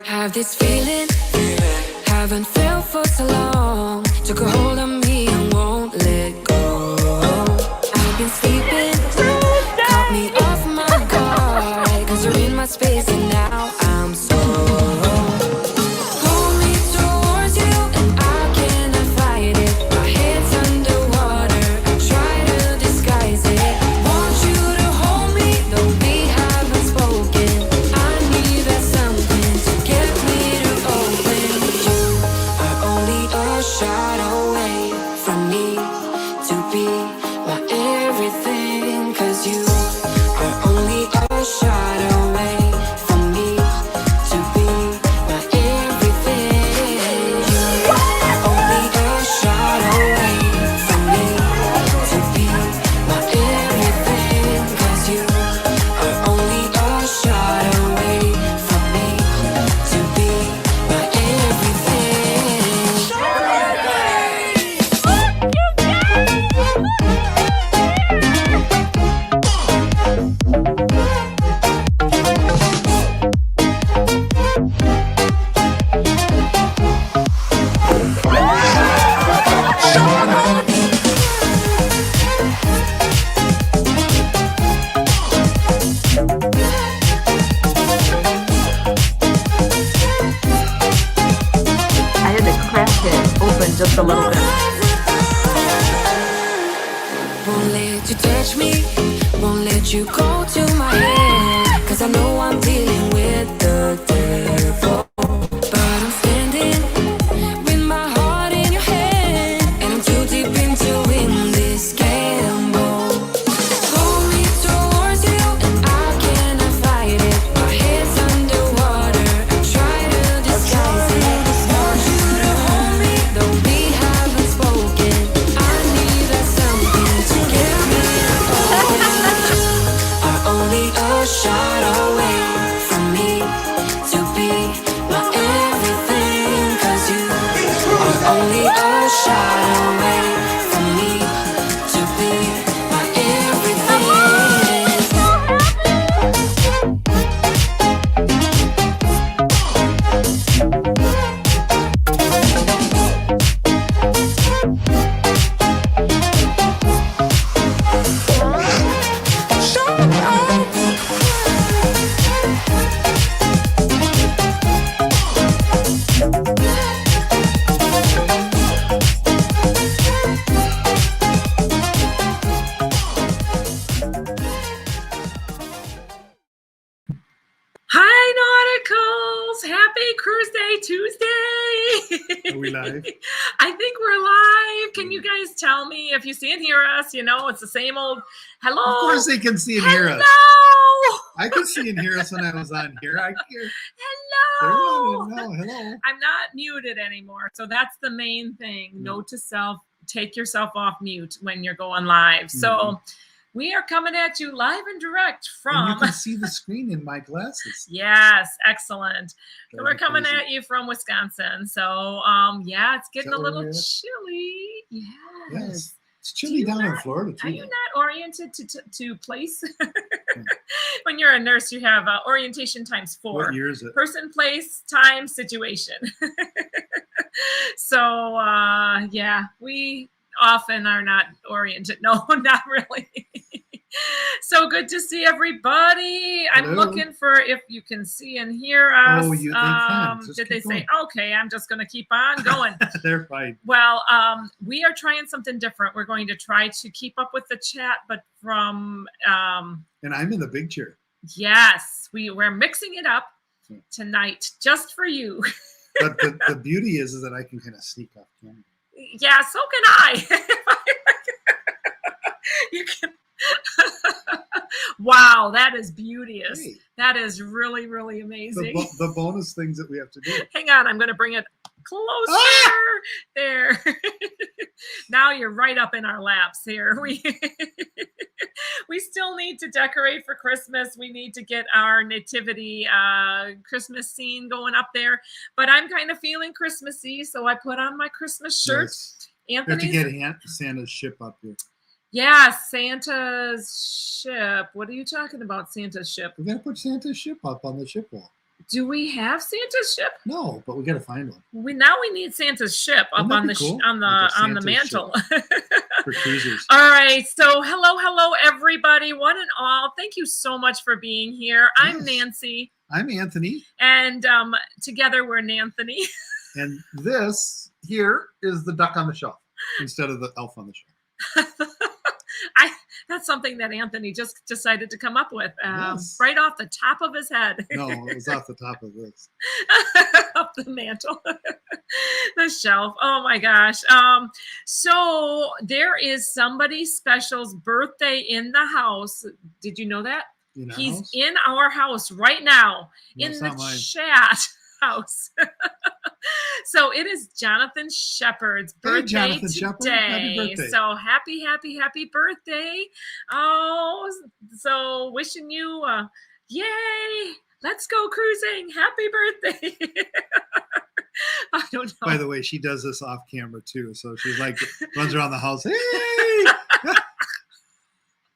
Have this feeling, haven't felt for so long. Took a hold of me and won't let go. I've been sleeping, caught me off my guard. Cause you're in my space and now I'm so. Pull me towards you and I cannot fight it. My head's underwater, I try to disguise it. Want you to hold me, though we haven't spoken. I need that something to get me to open. You are only a shot away from me to be my everything. Cause you are only a shot away from me to be my everything. You are only a shot away from me to be my everything. Cause you are only a shot away from me to be my everything. I had to crack it open just a little bit. Won't let you touch me, won't let you go to my head. Cause I know I'm dealing with the devil. But I'm standing with my heart in your hand, and I'm too deep into win this gamble. Pull me towards you and I cannot fight it. My head's underwater, I try to disguise it. Want you to hold me, though we haven't spoken. I need that something to get me to open. Are only a shot away from me to be my everything. Cause you are only a shot away from me to be my everything. Hi, Nauticals! Happy Cruiseday Tuesday! Are we live? I think we're live. Can you guys tell me if you see and hear us? You know, it's the same old hello. Of course they can see and hear us. Hello! I could see and hear us when I was on here. I hear. Hello! No, hello. I'm not muted anymore, so that's the main thing. Note to self, take yourself off mute when you're going live. So we are coming at you live and direct And you from... can see the screen in my glasses. Yes, excellent. So Very we're coming crazy. at you from Wisconsin. So yeah, it's getting a that little where you're at? chilly. Yes. It's Do chilly you down in not- Florida Are too. you not oriented to place? When you're a nurse, you have orientation times 4. What year is it? Person, place, time, situation. So yeah, we often are not oriented. No, not really. So good to see everybody. I'm Hello. looking for if you can see and hear us. Oh, they can. Just Did they keep say, okay, I'm just going to keep on going? They're fine. Well, we are trying something different. We're going to try to keep up with the chat, but from, And I'm in the big chair. yes, we're mixing it up tonight just for you. But the beauty is that I can kind of sneak off camera. Yeah, so can I. You can. Wow, that is beauteous. Hey. That is really, really The, amazing. the bonus things that we have to do. Hang on, I'm going to bring it closer. Ah! There. Now you're right up in our laps here. We still need to decorate for Christmas. We need to get our nativity Christmas scene going up there. But I'm kind of feeling Christmassy, so I put on my Christmas shirt. Yes. We have to Anthony's get Santa's ship up here. Yeah, Santa's ship. What are you talking about, Santa's ship? We got to put Santa's ship up on the ship wall. Do we have Santa's ship? No, but we got to find one We need Santa's ship up Wouldn't that on be the cool? on the Like a on the Santa's mantle. for cruisers. All right, so hello everybody, one and all. Thank you so much for being here. I'm Yes. Nancy, I'm Anthony, and together we're Nanthony. and this here is the duck on the shelf instead of the elf on the shelf. That's something that Anthony just decided to come up with, Yes. right off the top of his head. No, it was off the top of this. Up the mantle, the shelf. Oh my gosh. So there is somebody special's birthday in the house. Did you know that? In our He's house? in our house right now, No, in it's the not mine. chat house. So it is Jonathan Shepard's birthday Jonathan Shepard. Happy today. birthday. So happy birthday. Oh, so wishing you yay. Let's go cruising. Happy birthday. I don't know. By the way, she does this off camera too. So she's like, runs around the house. Hey!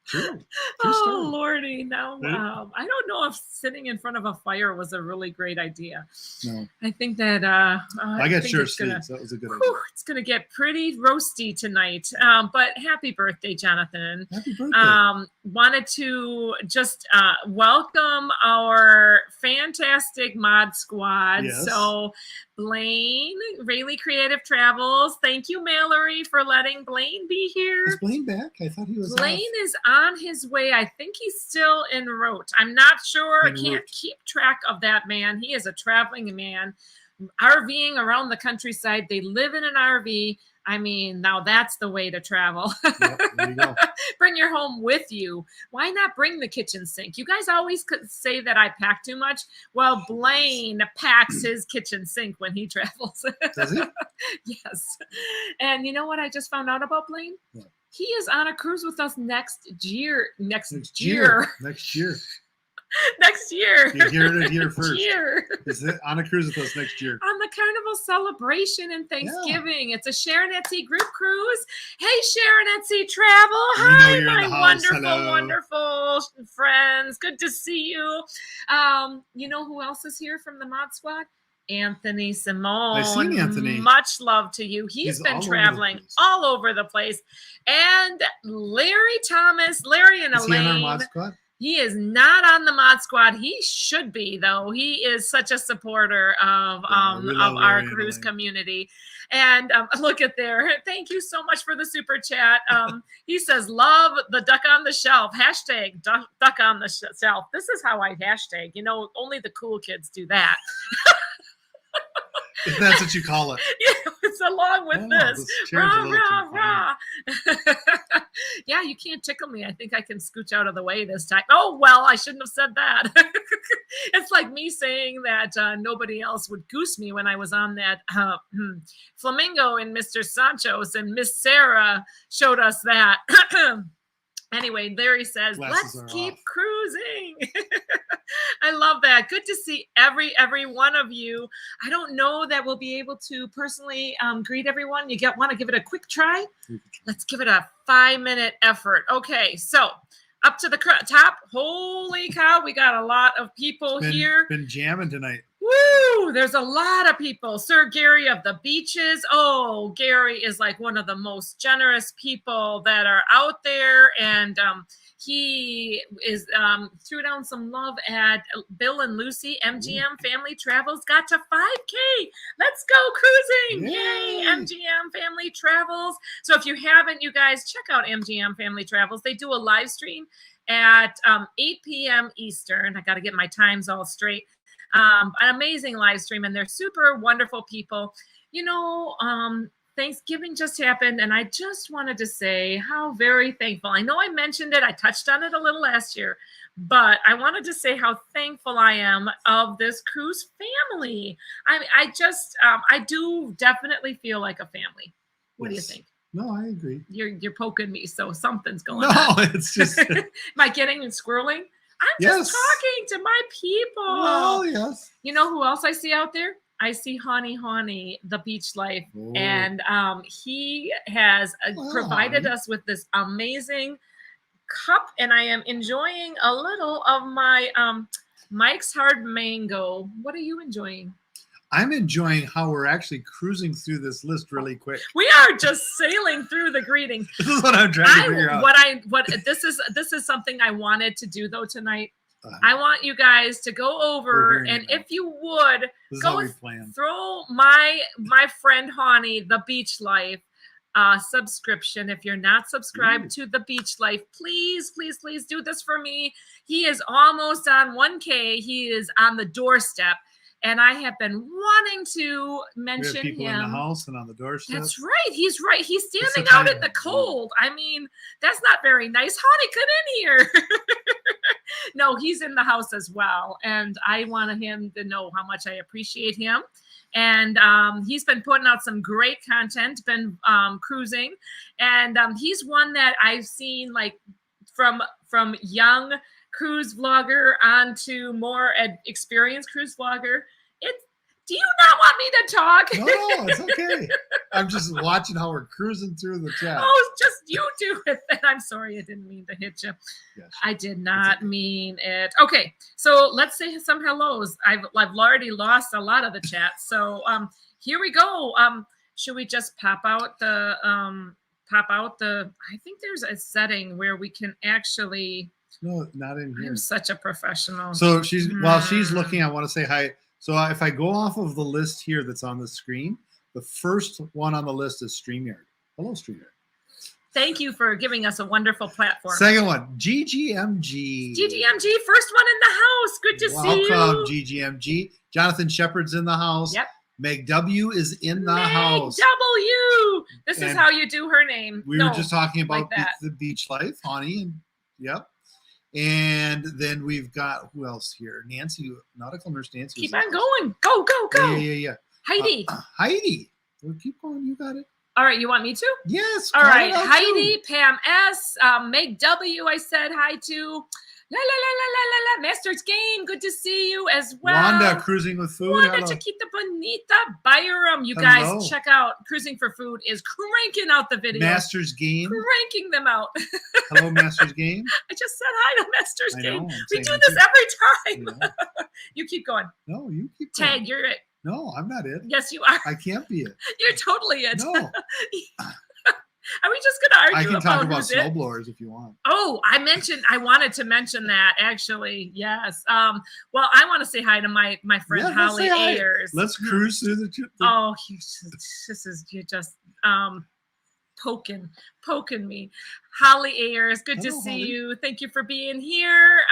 True. Oh, story. Lordy. No, Right? I don't know if sitting in front of a fire was a really great idea. No. I think that I got think sure it's gonna- sleeves. That was a good idea. Whew, it's going to get pretty roasty tonight. But happy birthday, Jonathan. Happy birthday. Wanted to just welcome our fantastic mod squad. Yes. So Blaine, Rayleigh Creative Travels. Thank you, Mallory, for letting Blaine be here. Is Blaine back? I thought he was Blaine off. is on his way. I think he's still en route. I'm not sure. I En can't route. keep track of that man. He is a traveling man, RVing around the countryside. They live in an RV. I mean, now that's the way to travel. Yep, there you go. Bring your home with you. Why not bring the kitchen sink? You guys always could say that I pack too much. Well, Blaine packs his kitchen sink when he travels. Does he? Yes. And you know what I just found out about Blaine? What? He is on a cruise with us next year. Next year. Next year. Next year. You hear it here first. Year. Is it on a cruise with us next year? On the Carnival Celebration and Thanksgiving. It's a Sharon Etsy group cruise. Hey, Sharon Etsy Travel. We know Hi, you're in my the house. wonderful, Hello. wonderful friends. Good to see you. You know who else is here from the Mod Squad? Anthony Simone. I've seen Anthony. Much love to you. He's all been over the traveling place. all over the place. And Larry Thomas, Larry and Is he on our Elaine. mod squad? He is not on the mod squad. He should be, though. He is such a supporter of we love our Larry and cruise Elaine. community. And look at there. Thank you so much for the super chat. He says, love the duck on the shelf. Hashtag duck on the shelf. This is how I hashtag. You know, only the cool kids do that. If that's what you call it. Yeah, it's along with Oh, this. chair's a Rah, little rah, too rah. Yeah, you can't tickle me. I think I can scooch out of the way this time. Oh, well, I shouldn't have said that. It's like me saying that nobody else would goose me when I was on that Flamingo in Mr. Sancho's, and Miss Sarah showed us that. Anyway, Larry says, Glasses let's are keep off. cruising. I love that. Good to see every one of you. I don't know that we'll be able to personally greet everyone. You want to give it a quick try? Let's give it a 5-minute effort. Okay, so up to the top. Holy cow, we got a lot of people here. Been jamming tonight. Woo! There's a lot of people. Sir Gary of the Beaches. Oh, Gary is like one of the most generous people that are out there. And he is threw down some love at Bill and Lucy. MGM Family Travels got to 5K. Let's go cruising. Yay, Yay. MGM Family Travels. So if you haven't, you guys, check out MGM Family Travels. They do a live stream at 8 p.m. Eastern. I got to get my times all straight. An amazing live stream, and they're super wonderful people. You know, Thanksgiving just happened, and I just wanted to say how very thankful. I know I mentioned it. I touched on it a little last year, but I wanted to say how thankful I am of this cruise family. I do definitely feel like a family. What do you Yes. think? No, I agree. You're poking me, so something's going No, on. it's just. Am I getting and squirreling? I'm Yes. just talking to my people. Well, yes. You know who else I see out there? I see Honey, the beach life. Oh. And he has Wow. provided us with this amazing cup. And I am enjoying a little of my Mike's Hard Mango. What are you enjoying? I'm enjoying how we're actually cruising through this list really quick. We are just sailing through the greeting. This is what I'm trying to figure out. What this is something I wanted to do though tonight. I want you guys to go over and if you would go throw my friend Hawnie, the Beach Life subscription. If you're not subscribed to the Beach Life, please do this for me. He is almost on 1K. He is on the doorstep. And I have been wanting to mention people him. In the house and on the doorstep. That's right. He's right. He's standing out in the cold. I mean, that's not very nice. Honey, come in here. No, he's in the house as well. And I wanted him to know how much I appreciate him. And he's been putting out some great content, been cruising. And he's one that I've seen like from young cruise vlogger on to more experienced cruise vlogger. Do you not want me to talk? No, it's okay. I'm just watching how we're cruising through the chat. Oh, just you do it. I'm sorry, I didn't mean to hit you. Yes, I did not mean it. Okay, so let's say some hellos. I've already lost a lot of the chat. So here we go. Should we just pop out the I think there's a setting where we can actually. No, not in here. I'm such a professional. So while she's looking, I want to say hi. So if I go off of the list here that's on the screen, the first one on the list is StreamYard. Hello, StreamYard. Thank you for giving us a wonderful platform. Second one, GGMG. GGMG, first one in the house. Good to see you. Welcome, GGMG. Jonathan Shepard's in the house. Yep. Meg W is in the house. W. This is how you do her name. We were just talking about like the beach life, Hawnie, and yep. And then we've got, who else here? Nancy, Nautical Nurse Nancy. Keep on going. Go. Yeah. Heidi. Heidi. Well, keep going. You got it. All right. You want me to? Yes. All right. Heidi, Pam S, Meg W, I said hi to. La. Master's Game. Good to see you as well. Wanda, Cruising with Food. Wanda Chiquita Bonita Byram. You guys check out Cruising for Food is cranking out the videos. Master's Game. Cranking them out. Hello, Master's Game. I just said hi to Master's Game. We do this every time. You keep going. No, you keep going. Tag, you're it. No, I'm not it. Yes, you are. I can't be it. You're totally it. No. Are we just going to argue? I can talk about snowblowers if you want. Oh, I wanted to mention that actually. Yes. Well, I want to say hi to my friend Holly Ayers. Let's cruise through the. Oh, you're just poking me. Holly Ayers, good to see you. Thank you for being here.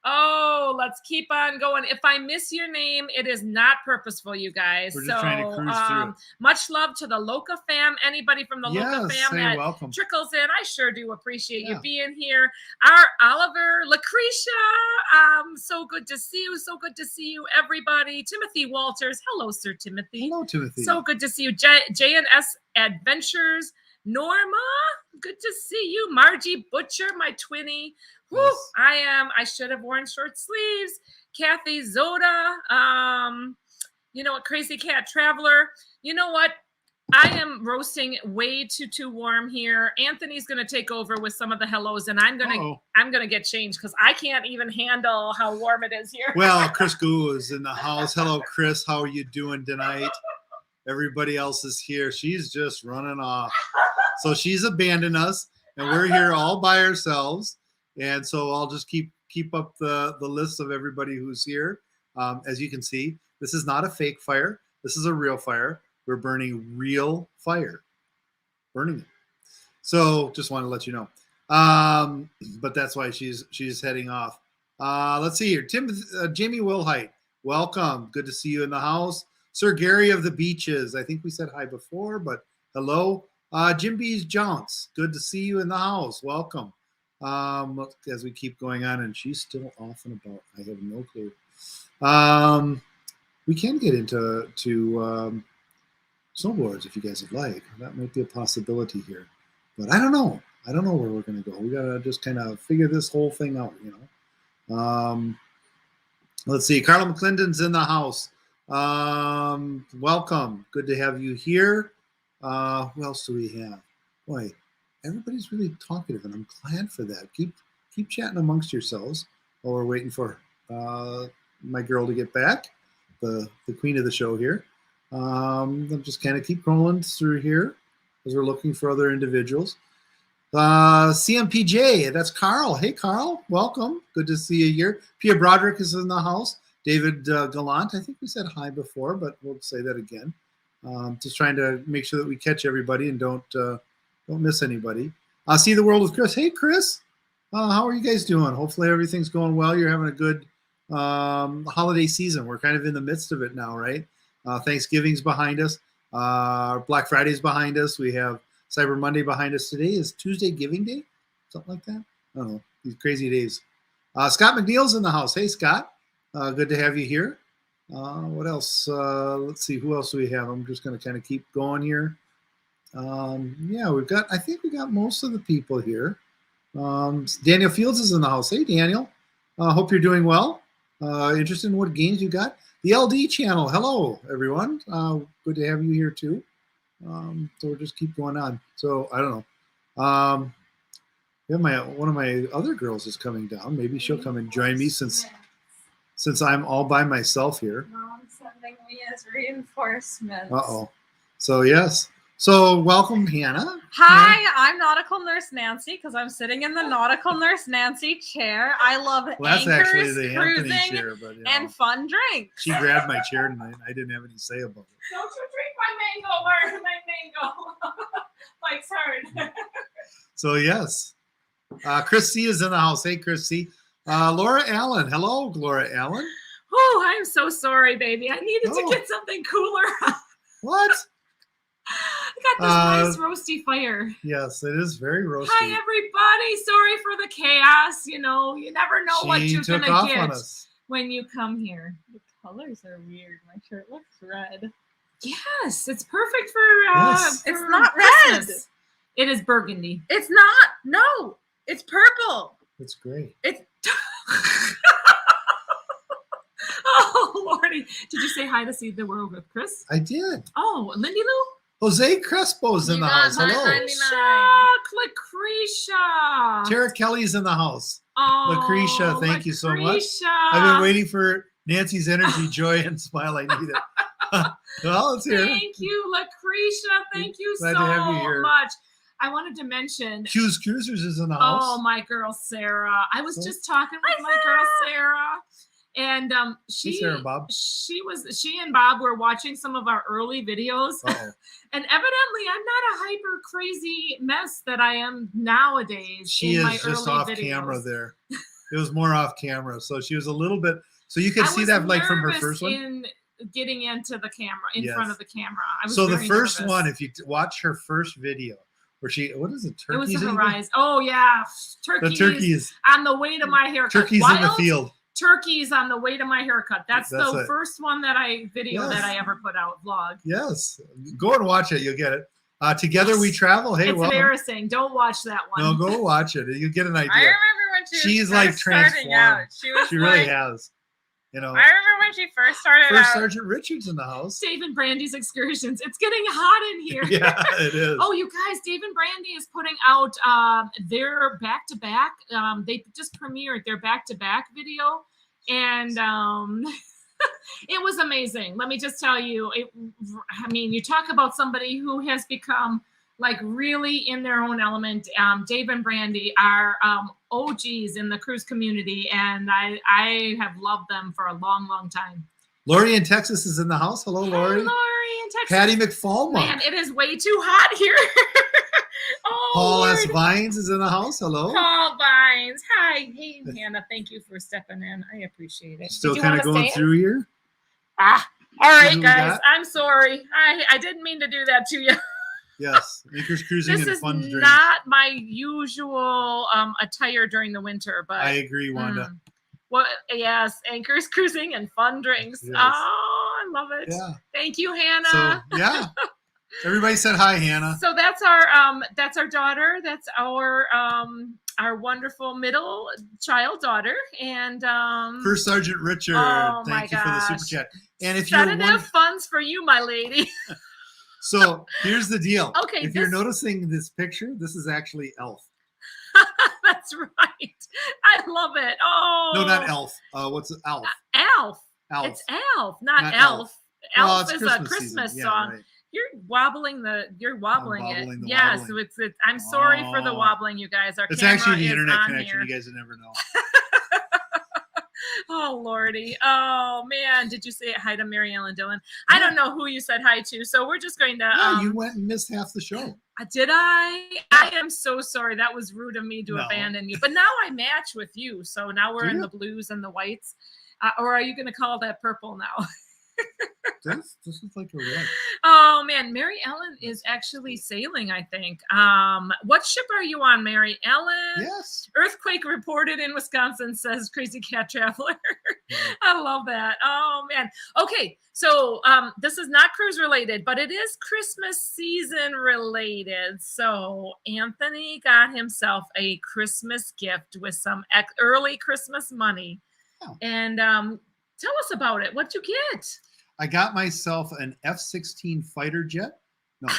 Oh, let's keep on going. If I miss your name, it is not purposeful, you guys. We're just trying to cruise through it. Much love to the Loca fam. Anybody from the Loca fam that welcome. Trickles in, I sure do appreciate you being here. Our Oliver, Lucretia, so good to see you. So good to see you, everybody. Timothy Walters, hello, Sir Timothy. Hello, Timothy. So good to see you. J&S Adventures. Norma, good to see you. Margie Butcher, my twinnie. Yes. I should have worn short sleeves. Kathy Zoda, you know what, Crazy Cat Traveler. You know what? I am roasting way too warm here. Anthony's gonna take over with some of the hellos, and I'm gonna get changed because I can't even handle how warm it is here. Well, Chris Goo is in the house. Hello, Chris. How are you doing tonight? Everybody else is here. She's just running off. So she's abandoned us, and we're here all by ourselves. And so I'll just keep up the list of everybody who's here. As you can see, this is not a fake fire. This is a real fire. We're burning real fire. Burning it. So just want to let you know. But that's why she's heading off. Let's see here. Jamie Wilhite, welcome. Good to see you in the house. Sir Gary of the Beaches. I think we said hi before, but hello. Jim B's Jounce. Good to see you in the house. Welcome. As we keep going on, and she's still off and about. I have no clue. We can get into snowboards if you guys would like. That might be a possibility here, but I don't know. I don't know where we're going to go. We got to just kind of figure this whole thing out, you know. Let's see. Carla McClendon's in the house. Welcome. Good to have you here. Who else do we have? Boy, everybody's really talkative, and I'm glad for that. Keep chatting amongst yourselves while we're waiting for my girl to get back, the queen of the show here. I'll just kind of keep rolling through here as we're looking for other individuals. CMPJ, that's Carl. Hey, Carl, welcome. Good to see you here. Pia Broderick is in the house. David Gallant, I think we said hi before, but we'll say that again. Just trying to make sure that we catch everybody and don't miss anybody. See the world with Chris. Hey, Chris, how are you guys doing? Hopefully everything's going well. You're having a good holiday season. We're kind of in the midst of it now, right? Thanksgiving's behind us. Black Friday's behind us. We have Cyber Monday behind us. Today is Tuesday Giving Day, something like that. I don't know. These crazy days. Scott McNeil's in the house. Hey, Scott. Good to have you here. What else? Let's see. Who else do we have? I'm just going to kind of keep going here. Yeah, I think we got most of the people here. Daniel Fields is in the house. Hey, Daniel. Hope you're doing well. Interested in what games you got? The LD channel. Hello, everyone. Good to have you here, too. So we'll just keep going on. So I don't know. Yeah, one of my other girls is coming down. Maybe she'll come and join me since I'm all by myself here. Mom's sending me as reinforcements. Uh-oh. So yes. So welcome, Hannah. Hi, I'm Nautical Nurse Nancy because I'm sitting in the Nautical Nurse Nancy chair. I love That's anchors, actually the Anthony cruising, chair, but and fun drinks. she grabbed my chair tonight. I didn't have any say about it. Don't you drink my mango, my mango. Mike's hard. So yes. Chris C is in the house. Hey, Chris C. Laura Allen. Hello, Laura Allen. Oh, I'm so sorry, baby. I needed Oh. to get something cooler. What? I got this nice roasty fire. Yes, it is very roasty. Hi, everybody. Sorry for the chaos. You know, you never know what you're took going off to on get us. when you come here. The colors are weird. My shirt looks red. Yes, it's perfect for. Yes. For It's not Christmas. red. It is burgundy. It's not. No, it's purple. It's great. It's Oh, Lordy. Did you say hi to See the World with Chris? I did. Oh, Lindy Lou? Jose Crespo's in You the got house. my Hello. honey. Lucretia. Tara Kelly's in the house. Oh, Lucretia, thank you so much. Lucretia. I've been waiting for Nancy's energy, joy, and smile. I need it. Well, it's here. Thank you, Lucretia. Thank you Glad so to have you here. much. I wanted to mention. Q's Cruisers is in the house. Oh, my girl Sarah. I was So- just talking with my girl Sarah, and Hey, Sarah and Bob. she and Bob were watching some of our early videos, Uh-oh. and evidently I'm not a hyper crazy mess that I am nowadays. She in my is just early off videos. camera there. It was more off camera, so she was a little bit. So you can I see was that like from her nervous first one. in getting into the camera in Yes. front of the camera. I was So the very first nervous. one, if you watch her first video, where what is it? It Turkeys. was the in horizon. Oh yeah, The turkeys. turkeys. On the way to my haircut. Turkeys in the Wild field. Turkeys on the way to my haircut. That's That's the it. first one that I Yes. that I ever put out vlog. Yes. Go and watch it. You'll get it. Together we travel. Hey, It's welcome. embarrassing. Don't watch that one. No, go watch it. You get an I idea. remember when she She's was like first starting transformed. out. She was She really like, has. You know, I remember when she first started First out. Sergeant Richards in the house. Dave and Brandy's excursions. It's getting hot in here. Yeah, it is. Oh, you guys, Dave and Brandy is putting out their back-to-back. They just premiered their back-to-back video, and it was amazing. Let me just tell you. I mean, you talk about somebody who has become like really in their own element. Dave and Brandy are OGs in the cruise community, and I have loved them for a long, long time. Lori in Texas is in the house. Hello, Hey, Lori. Lori in Texas. Patty McFallmont. Man, it is way too hot here. Oh, Paul Lord. S. Vines is in the house. Hello. Paul Vines. Hi. Hey, Hannah. Thank you for stepping in. I appreciate it. Still Did you kind of wanna going stay in? through here. All Who right, we guys. got? I'm sorry. I didn't mean to do that to you. Yes. Anchors Cruising This and is Fun Drinks. not my usual attire during the winter, but I agree, Wanda. what? Yes, anchors, cruising, and fun drinks. Yes. Oh, I love it. Yeah. Thank you, So Hannah. yeah. Everybody said hi, Hannah. So that's our daughter. That's our wonderful middle child daughter, and First Sergeant Richard, Oh, my thank you for the super gosh. chat. And if you're sedative funds for you, my lady. so here's the deal. Okay, if you're this- noticing this picture, this is actually Elf. That's right. I love it. Oh. No, not elf. What's it? Elf. Elf. Elf. It's Elf, not Not Elf. Elf. Elf Well, it's is Christmas a Christmas season. Yeah, song. right. You're wobbling it. wobbling the Yes, wobbling. it's I'm sorry for the Oh. wobbling, you guys. Our It's camera actually the is internet on connection. here. You guys would never know. Oh Lordy. Oh man, did you say hi to Mary Ellen Dillon? I don't know who you said hi to, so we're just going to Yeah, you went and missed half the show. did I am so sorry. That was rude of me to No. abandon you. But now I match with you. So now we're Do in you? the blues and the whites. Or are you going to call that purple now? This is like a red. Oh man, Mary Ellen is actually sailing, I think. What ship are you on, Mary Ellen? Yes. Earthquake reported in Wisconsin, says Crazy Cat Traveler. Yeah. I love that. Oh man. Okay, so this is not cruise related, but it is Christmas season related. So Anthony got himself a Christmas gift with some early Christmas money. Oh. And tell us about it. What'd you get? I got myself an F-16 fighter jet. No.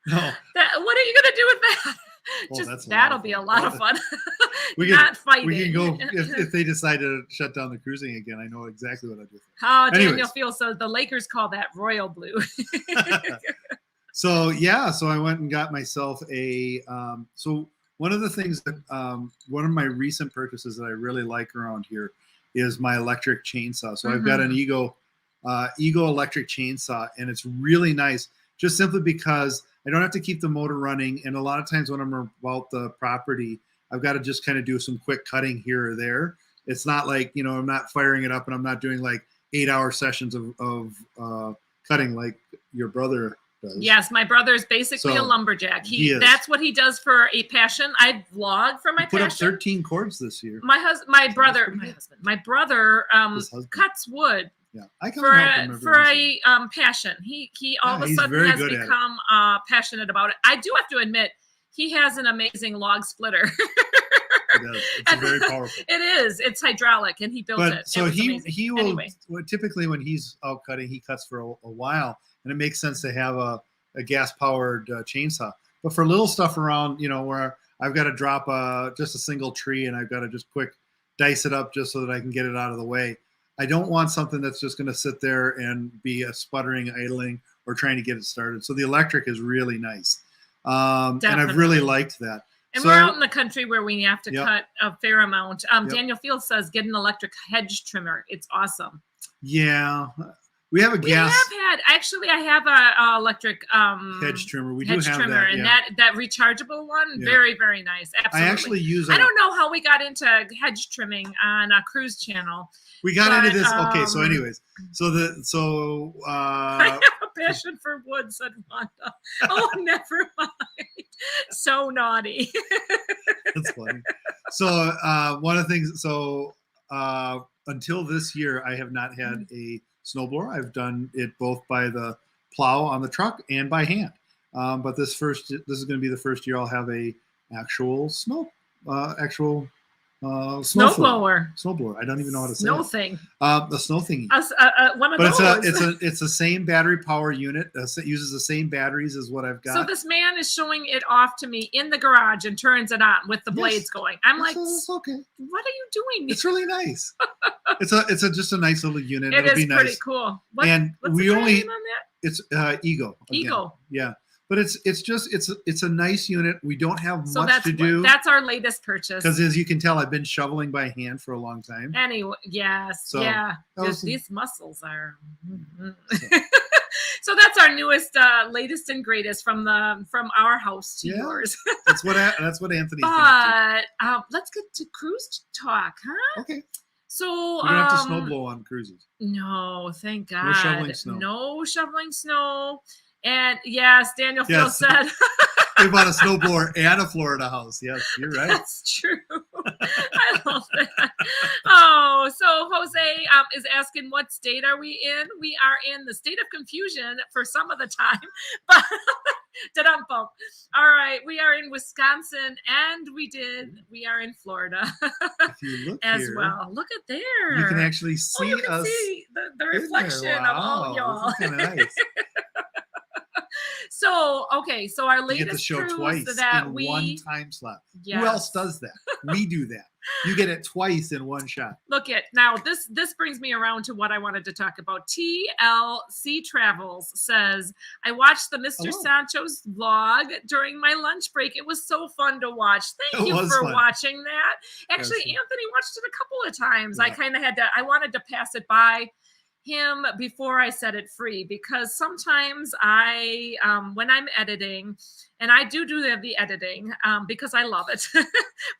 No. What are you gonna do with that? Oh, that's a lot that'll of be a fun. lot of fun. We Not fighting. We can go if they decide to shut down the cruising again. I know exactly what I do. Oh, Daniel Anyways. Field says the Lakers call that royal blue. So yeah, so I went and got myself a. So one of the things that one of my recent purchases that I really like around here is my electric chainsaw. So I've got an Ego electric chainsaw, and it's really nice. Just simply because I don't have to keep the motor running, and a lot of times when I'm about the property, I've got to just kind of do some quick cutting here or there. It's not like, I'm not firing it up and I'm not doing like 8-hour sessions of cutting like your brother does. Yes, my brother's basically a So, lumberjack. he is. That's what he does for a passion. I vlog for my Put up passion. 13 cords this year. My brother His husband. cuts wood Yeah, I can for help him every for once in a a passion. He all of a he's sudden very has good at it. become passionate about it. I do have to admit, he has an amazing log splitter. It does. It's very powerful. It is. It's hydraulic, and he built But it. so It was he amazing. will Anyway. typically when he's out cutting, he cuts for a while, and it makes sense to have a gas powered chainsaw. But for little stuff around, where I've got to drop just a single tree and I've got to just quick dice it up just so that I can get it out of the way. I don't want something that's just going to sit there and be a sputtering, idling, or trying to get it started. So the electric is really nice, and I've really liked that. And So- we're out in the country where we have to Yep. cut a fair amount. Yep. Daniel Field says, get an electric hedge trimmer. It's awesome. Yeah, we have a We gas I have a electric hedge trimmer. We hedge do have trimmer, that. and Yeah. that rechargeable one, Yeah. very, very nice. I Absolutely. actually use. I don't know how we got into hedge trimming on a cruise channel. We got but, into this. Okay, so um, anyways, I have a passion for wood, said Wanda. Oh, never mind. So naughty. that's funny. So one of the things. So until this year, I have not had a snowblower. I've done it both by the plow on the truck and by hand. But this is going to be the first year I'll have a actual snow Snowblower. snowblower. I don't even know how to say Snow it. thing. The snow thingy. One of But those. it's the same battery power unit. It uses the same batteries as what I've got. So this man is showing it off to me in the garage and turns it on with the Yes. blades going. I'm like, it's okay. what are you doing? It's really nice. it's just a nice little unit. It It'll is be pretty nice. cool. And what's we the brand only name on that? it's Ego. Again. Ego. Yeah. But it's a nice unit. We don't have So much to do that's our latest purchase. because as you can tell, I've been shoveling by hand for a long time. Anyway, yes, So, yeah. that was- These muscles are. So that's our newest, latest and greatest from our house to Yeah. yours. That's what Anthony's been But let's get to cruise talk, huh? Okay. So We don't have to snow blow on cruises. No, thank God. No shoveling snow. No shoveling snow. And yes, Daniel Phil Yes. said We bought a snowblower and a Florida house. Yes, you're right. that's true. I love that. Oh, so Jose is asking what state are we in? We are in the state of confusion for some of the time, but da-dum-bum. All right, we are in Wisconsin, and we are in Florida If you look as here, well. Look at there. you can actually Oh, see you can us. see the in there. reflection of all Wow, y'all. this is kinda nice. So, okay, so our You get the latest show cruise twice that in we one time slot. Yes. Who else does that? We do that. You get it twice in one shot. Look at now. This brings me around to what I wanted to talk about. TLC Travels says I watched the Mr. Hello. Sancho's vlog during my lunch break. It was so fun to watch. Thank It you was for fun. watching that. Actually, Yes. Anthony watched it a couple of times. I Yeah. kind of had to. I wanted to pass it by him before I set it free because sometimes I when I'm editing, and I do the editing because I love it,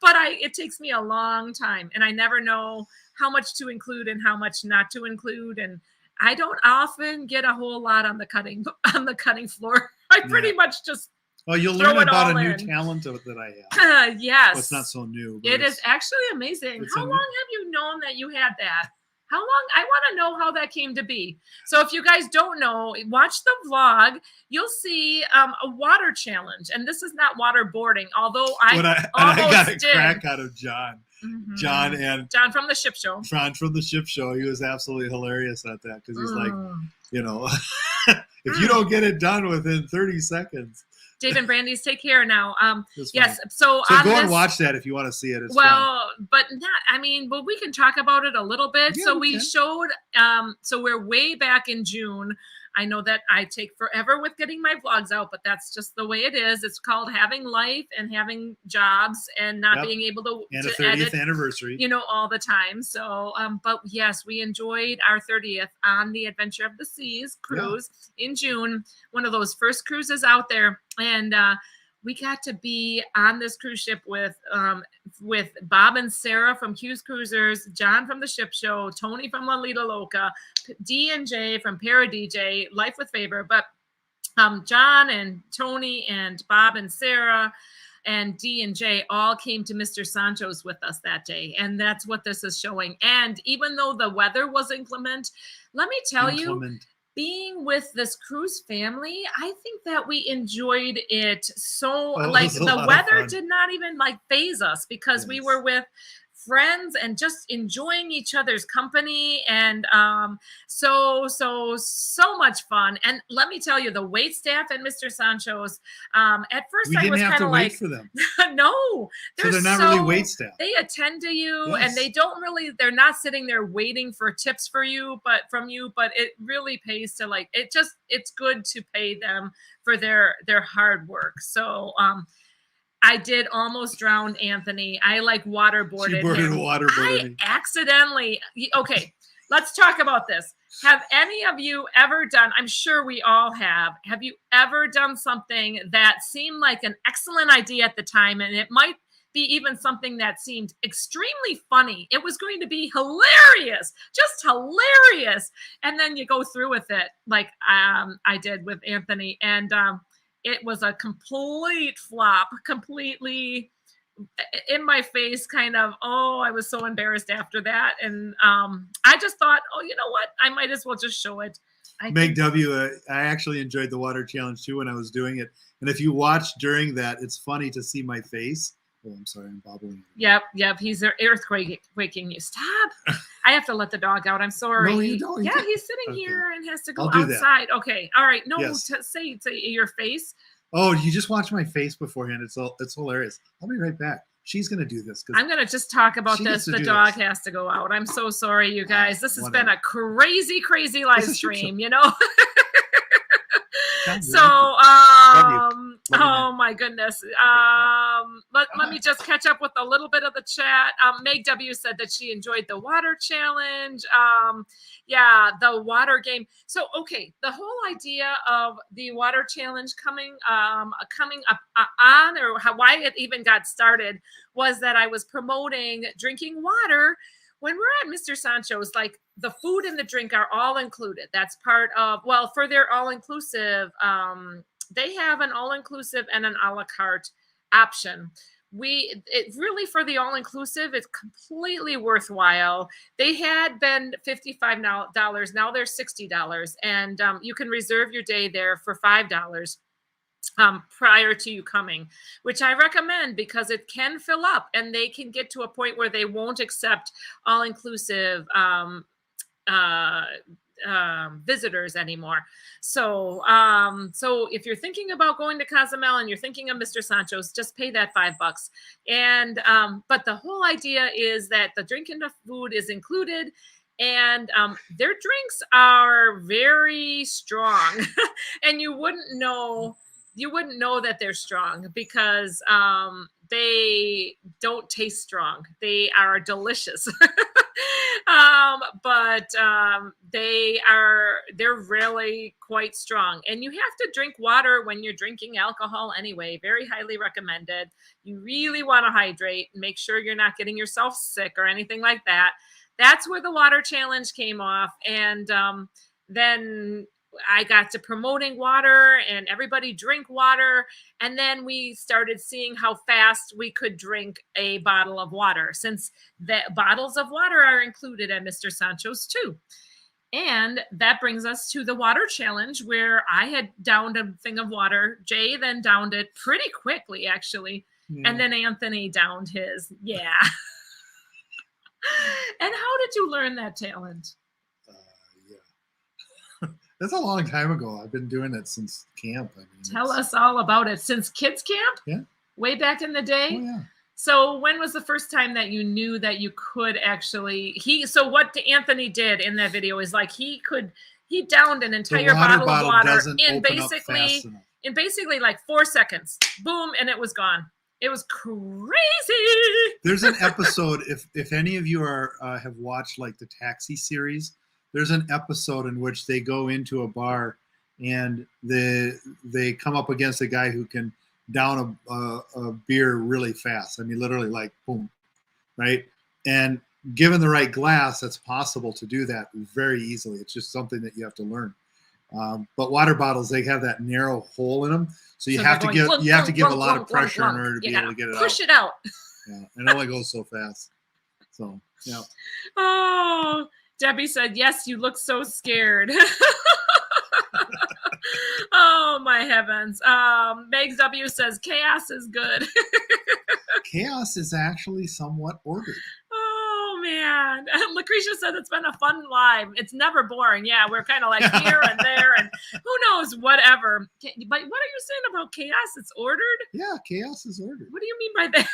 but it takes me a long time and I never know how much to include and how much not to include, and I don't often get a whole lot on the cutting floor. I pretty much just Well, you'll throw learn it about all a new in. talent that I have. Yes. Well, it's not so new. But It is it's- actually amazing. it's How a new- long have you known that you had that? How long? I want to know how that came to be. So if you guys don't know, watch the vlog. You'll see a water challenge. And this is not waterboarding, although I and I almost got a did. crack out of John. Mhm. John from the ship show. John from the ship show. He was absolutely hilarious at that because he's like, you know, if you don't get it done within 30 seconds. Dave and Brandy's take care now. It's Yes. fun. So So on go this, and watch that if you want to see it. It's fun. well, but not, I mean, but we can talk about it a little bit. Yeah, So we we can. showed, so we're way back in June. I know that I take forever with getting my vlogs out, but that's just the way it is. It's called having life and having jobs and not Yep. being able to, And a to 30th edit, anniversary. you know, all the time. So, but yes, we enjoyed our 30th on the Adventure of the Seas cruise in June, one of those first cruises out there. And, we got to be on this cruise ship with Bob and Sarah from Q's Cruisers, John from the Ship Show, Tony from Lolita Loca, D and J from Para DJ, Life with Favor. But John and Tony and Bob and Sarah and D and J all came to Mr. Sancho's with us that day. And that's what this is showing. And even though the weather was inclement, let me tell you, being with this cruise family, I think that we enjoyed it so, like the weather did not even like phase us because we were with friends and just enjoying each other's company, and so much fun. And let me tell you, the wait staff at Mr. Sancho's, at first I was kind of like, for them. no, So they're not really wait staff. They attend to you, Yes. and they don't really, they're not sitting there waiting for tips for you, but it really pays to like, it's good to pay them for their hard work. So, I did almost drown Anthony. I like waterboarded him. I accidentally, okay, let's talk about this. Have any of you ever done, I'm sure we all have you ever done something that seemed like an excellent idea at the time, and it might be even something that seemed extremely funny? It was going to be hilarious, just hilarious. And then you go through with it like I did with Anthony, and it was a complete flop, completely in my face, kind of. Oh, I was so embarrassed after that. And I just thought, oh, you know what? I might as well just show it. Meg W, I actually enjoyed the water challenge too when I was doing it. And if you watch during that, it's funny to see my face. Oh, I'm sorry, I'm bobbling. Yep. He's earthquaking you. Stop. I have to let the dog out. I'm sorry. No, you don't. Yeah, he's sitting here and has to go I'll do outside. That. Okay. All right. No, yes. Say your face. Oh, you just watch my face beforehand. It's hilarious. I'll be right back. She's going to do this. I'm going to just talk about this. The dog has to go out. I'm so sorry, you guys. This has been a crazy live stream, you know? So, oh my goodness. Let me just catch up with a little bit of the chat. Meg W said that she enjoyed the water challenge. Yeah, the water game. So, okay, the whole idea of the water challenge coming up on, or why it even got started, was that I was promoting drinking water. When we're at Mr. Sancho's, like the food and the drink are all included. That's part of, well, for their all-inclusive, they have an all-inclusive and an a la carte option. It really, for the all-inclusive, it's completely worthwhile. They had been $55 now they're $60, and you can reserve your day there for $5. Prior to you coming, which I recommend because it can fill up and they can get to a point where they won't accept all-inclusive visitors anymore. So so if you're thinking about going to Cozumel and you're thinking of Mr. Sancho's, just pay that $5. And but the whole idea is that the drink and the food is included, and their drinks are very strong. And you wouldn't know that they're strong because they don't taste strong. They are delicious. But they're really quite strong. And you have to drink water when you're drinking alcohol anyway. Very highly recommended. You really want to hydrate and make sure you're not getting yourself sick or anything like that. That's where the water challenge came off. And then I got to promoting water, and everybody drink water. And then we started seeing how fast we could drink a bottle of water, since the bottles of water are included at Mr. Sancho's too. And that brings us to the water challenge, where I had downed a thing of water. Jay then downed it pretty quickly, actually. Yeah. And then Anthony downed his. Yeah. And how did you learn that talent? That's a long time ago. I've been doing it since camp. I mean, Tell us all about it. Since kids camp? Yeah. Way back in the day? Oh, yeah. So when was the first time that you knew that you could actually so what Anthony did in that video is like he downed an entire bottle of water in basically like 4 seconds. Boom, and it was gone. It was crazy. There's an episode, if any of you have watched like the Taxi series, there's an episode in which they go into a bar and they come up against a guy who can down a beer really fast. I mean, literally like boom, right? And given the right glass, it's possible to do that very easily. It's just something that you have to learn. But water bottles, they have that narrow hole in them, so you have to give a lot of pressure in order to be able to get it out. Push it out. Yeah, and it only goes so fast. So yeah. Oh. Debbie said, yes, you look so scared. Oh, my heavens. Megs W says, chaos is good. Chaos is actually somewhat ordered. Oh, man. Lucretia said it's been a fun live. It's never boring. Yeah, we're kind of like here and there, and who knows, whatever. But what are you saying about chaos? It's ordered? Yeah, chaos is ordered. What do you mean by that?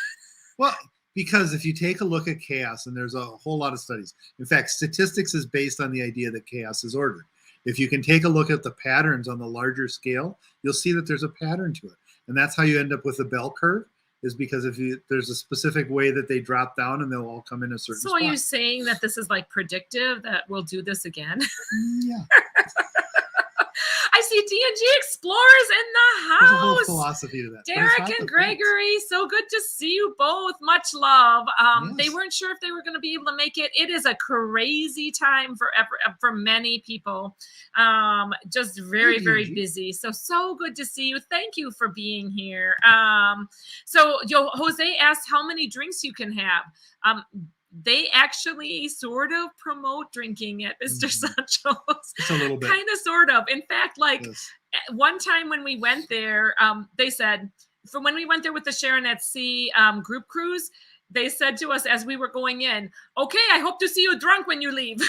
Well, because if you take a look at chaos, and there's a whole lot of studies. In fact, statistics is based on the idea that chaos is ordered. If you can take a look at the patterns on the larger scale, you'll see that there's a pattern to it. And that's how you end up with a bell curve, is because there's a specific way that they drop down and they'll all come in a certain spot. So are you saying that this is like predictive, that we'll do this again? Yeah. I see D&G Explorers in the house. There's a whole philosophy to that. Derek and Gregory, so good to see you both. Much love. Yes. They weren't sure if they were going to be able to make it. It is a crazy time for many people. Just very, very busy. So good to see you. Thank you for being here. So Jose asked how many drinks you can have. They actually sort of promote drinking at Mr. Sancho's. It's a little bit. Kind of, sort of. In fact, like one time when we went there, they said, when we went there with the Sharon at Sea group cruise, they said to us as we were going in, okay, I hope to see you drunk when you leave.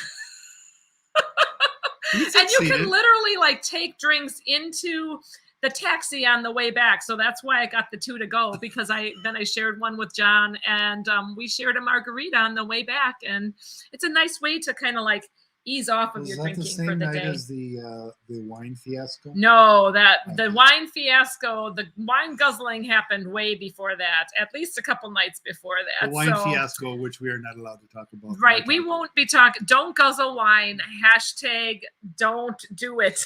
And you can literally like take drinks into the taxi on the way back. So that's why I got the 2 to go, because I shared one with John, and we shared a margarita on the way back. And it's a nice way to kind of like ease off of your drinking for the day. Is that the same night as the wine fiasco? No, the wine fiasco, the wine guzzling happened way before that, at least a couple nights before that. The wine fiasco, which we are not allowed to talk about. Right. We won't be talking. Don't guzzle wine. Hashtag don't do it.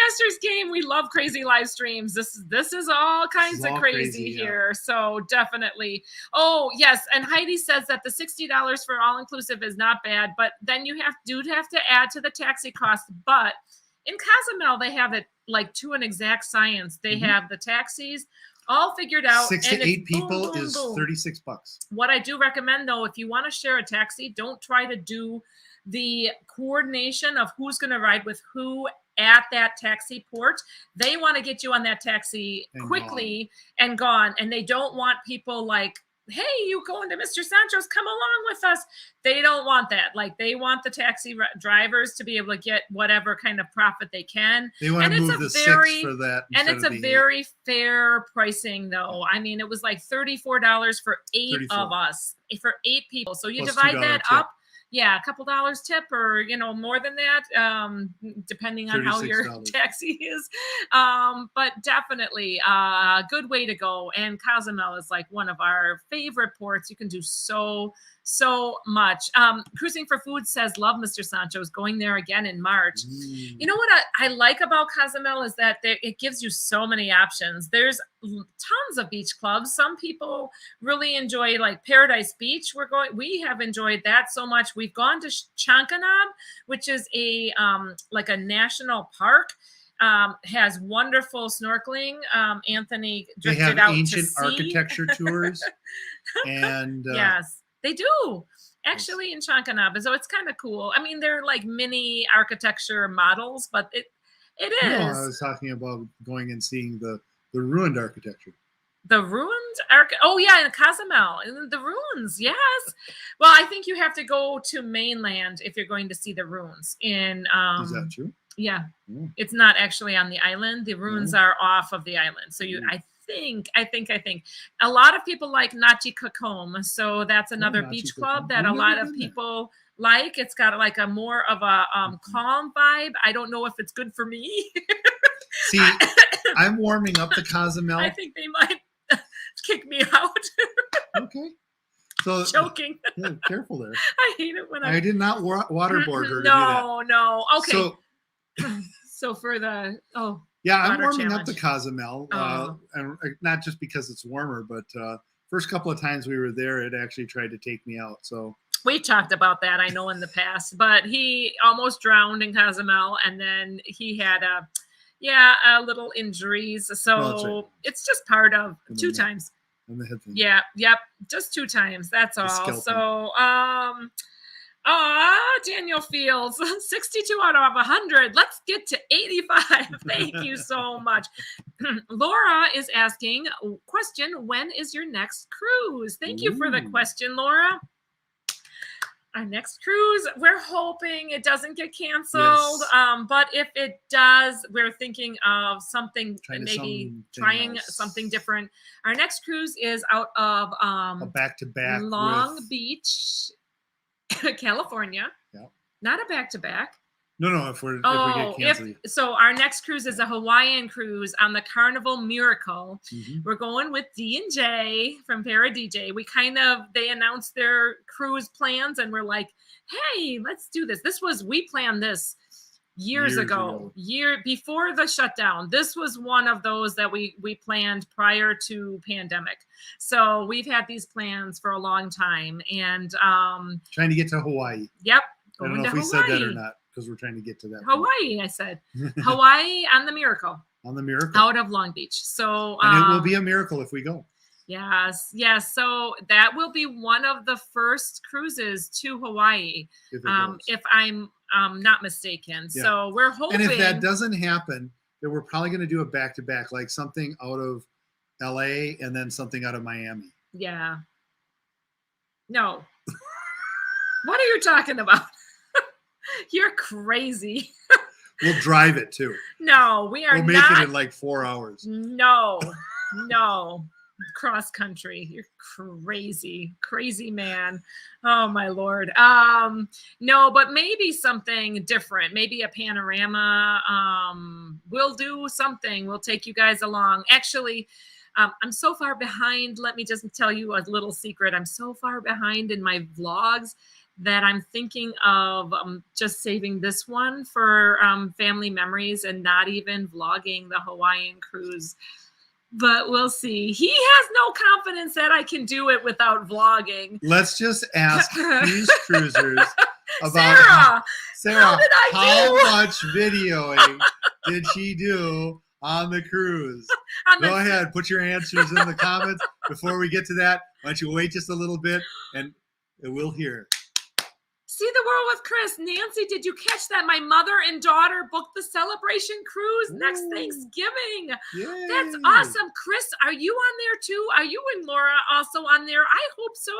Masters Game, we love crazy live streams. This is all kinds of crazy here. So definitely. Oh, yes. And Heidi says that the $60 for all-inclusive is not bad, but then you have to add to the taxi cost. But in Cozumel, they have it like to an exact science. They have the taxis all figured out. 6 to 8 people is $36. What I do recommend, though, if you want to share a taxi, don't try to do the coordination of who's going to ride with who at that taxi port. They want to get you on that taxi quickly and gone. And they don't want people like hey, you going to Mr. Sancho's, come along with us. They don't want that. Like, they want the taxi drivers to be able to get whatever kind of profit they can. They want And to it's move a the very- 6 for that. And instead it's of a the 8. very fair pricing, though. I mean, it was like $34 for 8 34. of us, for 8 people. So you Plus divide $2 that tip. up. Yeah, a couple dollars tip, or more than that, depending on how your $36. taxi is. But definitely a good way to go. And Cozumel is like one of our favorite ports. You can do so much. Cruising for Food says, love Mr. Sancho's, going there again in March. You know what I like about Cozumel is that it gives you so many options. There's tons of beach clubs. Some people really enjoy like Paradise Beach. We have enjoyed that so much. We've gone to Chankanaab, which is a like a national park. Has wonderful snorkeling. Anthony They drifted have out ancient to sea. architecture tours, and Yes, they do. Actually, in Chankanaab, so it's kind of cool. I mean, they're like mini architecture models, but it is. No, I was talking about going and seeing the ruined architecture. The ruined oh yeah, in Cozumel, in the ruins. Yes. Well, I think you have to go to mainland if you're going to see the ruins. In Is that true? yeah, Mm. it's not actually on the island. The ruins are off of the island. So you, I think a lot of people like Nauticals. So that's another beach club that a lot of people like. It's got like a more of a calm vibe. I don't know if it's good for me. See, I'm warming up the Cozumel. I think they might kick me out. Okay. So Joking. yeah, careful there. I hate it when I did not waterboard her to do that. No. Okay. So So for the yeah, I'm water warming up challenge. the Cozumel, Oh. and not just because it's warmer, but first couple of times we were there, it actually tried to take me out. So we talked about that, I know, in the past, but he almost drowned in Cozumel, and then he had a little injuries. So that's right. it's just part of And 2 then times. and the head thing. Yeah, yep, just 2 times. That's all. skeleton. So Daniel Fields, 62 out of 100. Let's get to 85. Thank you so much. Laura is asking, question, when is your next cruise? Thank you for the Ooh. question, Laura. Our next cruise, we're hoping it doesn't get canceled. Yes. But if it does, we're thinking of something, Trying something different. Our next cruise is out of A back-to-back Long with, Beach, California. Yeah. Not a back-to-back. No, if we get canceled. So our next cruise is a Hawaiian cruise on the Carnival Miracle. Mhm. We're going with D&J from Para DJ. They announced their cruise plans, and we're like, hey, let's do this. We planned this years ago, before the shutdown. This was one of those that we planned prior to pandemic. So we've had these plans for a long time, and Trying to get to Hawaii. yep. I don't know if we said that or not, because we're trying to get to that. Hawaii, I said. Hawaii on the Miracle, On the Miracle. out of Long Beach. So And it will be a miracle if we go. yes. So that will be one of the first cruises to Hawaii, If, it goes. if I'm not mistaken. Yeah. So we're hoping. And if that doesn't happen, then we're probably going to do a back-to-back, like something out of LA and then something out of Miami. Yeah. No. What are you talking about? You're crazy. We'll drive it too. No, we are We'll make not. it in like 4 hours. No. Cross country. You're crazy man. Oh my Lord. No, but maybe something different. Maybe a panorama. We'll do something. We'll take you guys along. Actually, I'm so far behind. Let me just tell you a little secret. I'm so far behind in my vlogs that I'm thinking of just saving this one for family memories and not even vlogging the Hawaiian cruise. But we'll see. He has no confidence that I can do it without vlogging. Let's just ask cruise cruisers about Sarah, how did I how do? much videoing did she do on the cruise? Go ahead, put your answers in the comments. Before we get to that, why don't you wait just a little bit and we'll hear. See the world with Chris. Nancy, did you catch that? My mother and daughter booked the celebration cruise next Ooh. Thanksgiving. Yay. That's awesome. Chris, are you on there too? Are you and Laura also on there? I hope so.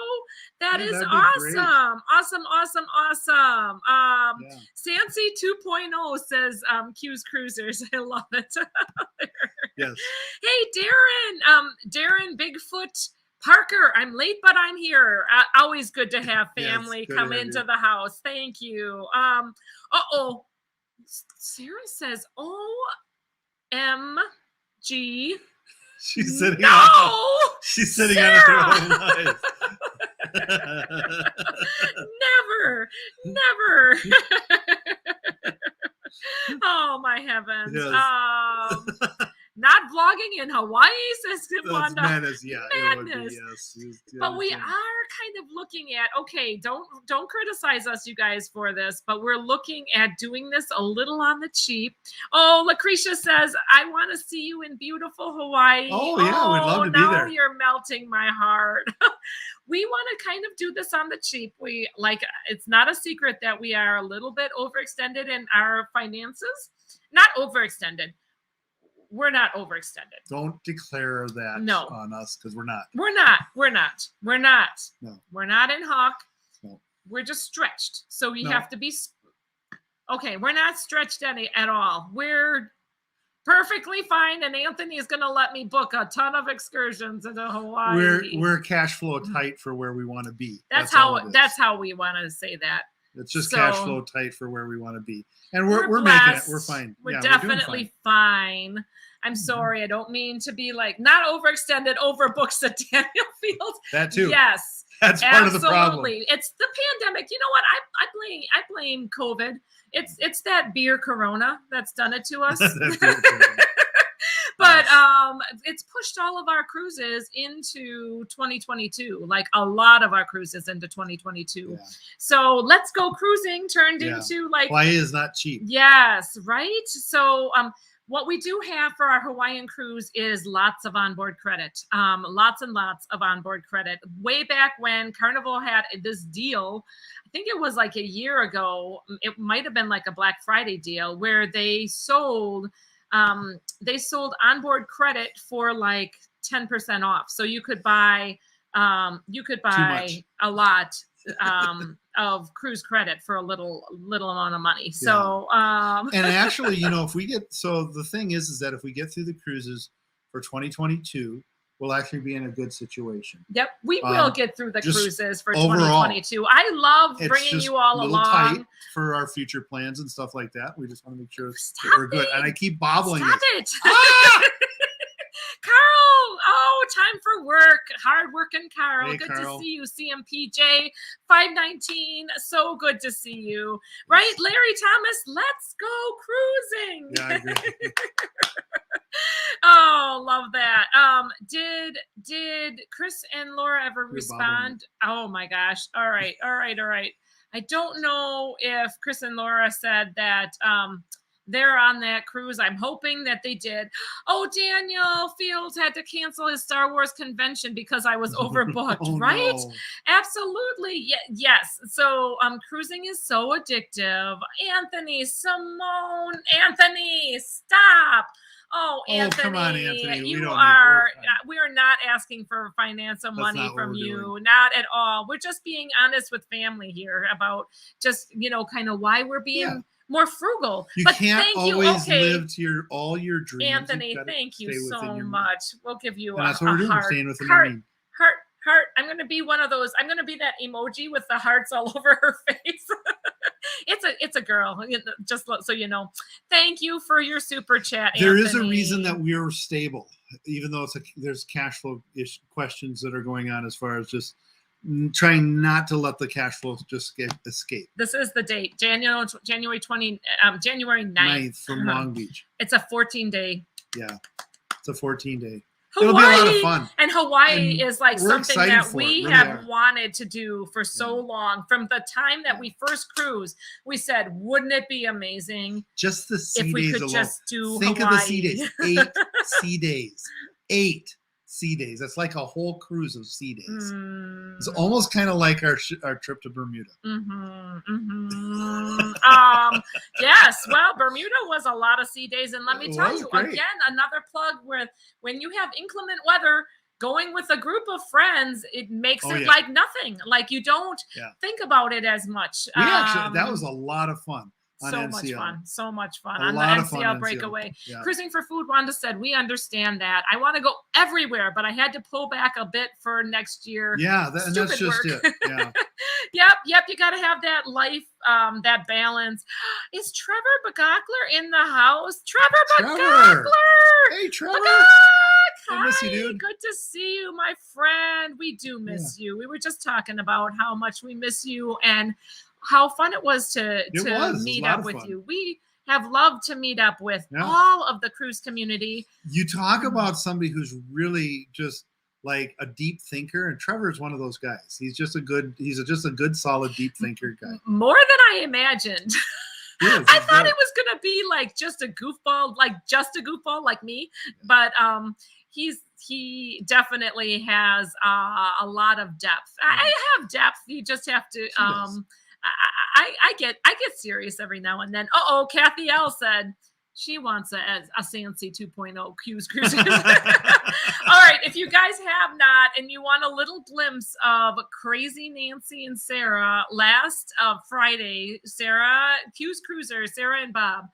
That Yeah, is that'd be awesome. great. Awesome. Yeah. Sancy 2.0 says Q's Cruisers. I love it. Yes. Hey, Darren Bigfoot Parker, I'm late, but I'm here. Always good to have Yes, family good come to have into you. the house. Thank you. Sarah says, OMG. She's sitting No! on. She's sitting Sarah! on her own life. Never. Oh my heavens. Yes. Not vlogging in Hawaii, says That's Wanda. madness. Yeah, it would be. Madness. Yes. But we are kind of looking at, okay, don't criticize us, you guys, for this, but we're looking at doing this a little on the cheap. Oh, Lucretia says, I want to see you in beautiful Hawaii. Oh, yeah, we'd love to be now there. You're melting my heart. We want to kind of do this on the cheap. It's not a secret that we are a little bit overextended in our finances. Not overextended. We're not overextended. Don't declare that on us, because we're not. We're not. No. We're not in Hawk. No. We're just stretched. So we No. have to be. Okay, we're not stretched at all. We're perfectly fine, and Anthony is going to let me book a ton of excursions into Hawaii. We're cash flow tight for where we want to be. That's all it is. how we want to say that. It's just So, cash flow tight for where we want to be, and we're making it. blessed. We're fine. We're Yeah, definitely fine. I'm sorry. I don't mean to be like not overextended, overbooked at Daniel Field. That too. Yes. That's part of the problem. Absolutely. It's the pandemic. You know what? I blame COVID. It's that beer Corona that's done it to us. But it's pushed all of our cruises into 2022, like a lot of our cruises into 2022. Yeah. So Let's Go Cruising turned into like Hawaii is not cheap. Yes, right? So what we do have for our Hawaiian cruise is lots of onboard credit, lots and lots of onboard credit. Way back when Carnival had this deal, I think it was like a year ago, it might have been like a Black Friday deal where they sold onboard credit for like 10% off. So you could buy a lot of cruise credit for a little amount of money. So and actually, if we get, so the thing is that if we get through the cruises for 2022, we'll actually be in a good situation. Yep, we will get through the cruises for overall, 2022. I love bringing you all along. Tight for our future plans and stuff like that. We just want to make sure that we're good. And I keep bobbling. Stop it. Ah! Carl, time for work. Hard working Carl. Hey, good Carl. to see you. CMPJ 519. So good to see you. Right, Larry Thomas, let's go cruising. Yeah, I agree. Oh, love that. Did Chris and Laura ever respond? Oh my gosh. All right. I don't know if Chris and Laura said that they're on that cruise. I'm hoping that they did. Oh, Daniel Fields had to cancel his Star Wars convention because I was overbooked, right? No. Absolutely. Yes. So cruising is so addictive. Anthony, Simone, Anthony, stop. Oh, Anthony, come on, Anthony. We are not asking for financial money from you. Not at all. We're just being honest with family here about just, kind of why we're being more frugal. You but can't thank always you. Okay. live to all your dreams. Anthony, thank you so much. We'll give you and a that's what we're doing. heart. We're staying within heart. the mean. Heart. I'm going to be one of those. I'm going to be that emoji with the hearts all over her face. It's a girl, just so you know. Thank you for your super chat, There Anthony. is a reason that we're stable, even though there's cash flow questions that are going on as far as just trying not to let the cash flow just escape. This is the date, January 9th from Long Beach. It's a 14-day. Yeah, it's a 14-day. Hawaii, it'll be a lot of fun. And Hawaii is like something that we have wanted to do for so long. From the time that we first cruised, we said, wouldn't it be amazing just the sea if we days could alone. just do Think Hawaii. of the sea days. 8 sea days. 8. sea days. That's like a whole cruise of sea days. Mm. It's almost kind of like our trip to Bermuda. Yes, well, Bermuda was a lot of sea days, and let me It tell was you great. again, another plug with when you have inclement weather, going with a group of friends, it makes Oh, it yeah. like nothing. Like you don't Yeah. think about it as much. We actually, that was a lot of fun on so NCL. much fun, so much fun A on the lot of fun NCL on breakaway. NCL. Yeah. Cruising for Food, Wanda said, we understand that. I want to go everywhere, but I had to pull back a bit for next year. Yeah, and that's Stupid just work. it. Yeah. Yep. You got to have that life, that balance. Is Trevor Bagakler in the house? Trevor Bagakler! Hey, Trevor. Bagak! I miss you, Hi, dude. good to see you, my friend. We do miss you. We were just talking about how much we miss you and how fun it was to meet up with you. We have loved to meet up with all of the cruise community. You talk about somebody who's really just like a deep thinker, and Trevor is one of those guys. He's just a good solid deep thinker guy. More than I imagined. I thought it was gonna be like just a goofball like me, but he definitely has a lot of depth. I have depth. You just have to I get serious every now and then. Kathy L said she wants a Sancy 2.0 Cruise. All right, if you guys have not and you want a little glimpse of Crazy Nancy and Sarah, last Friday, Sarah and Bob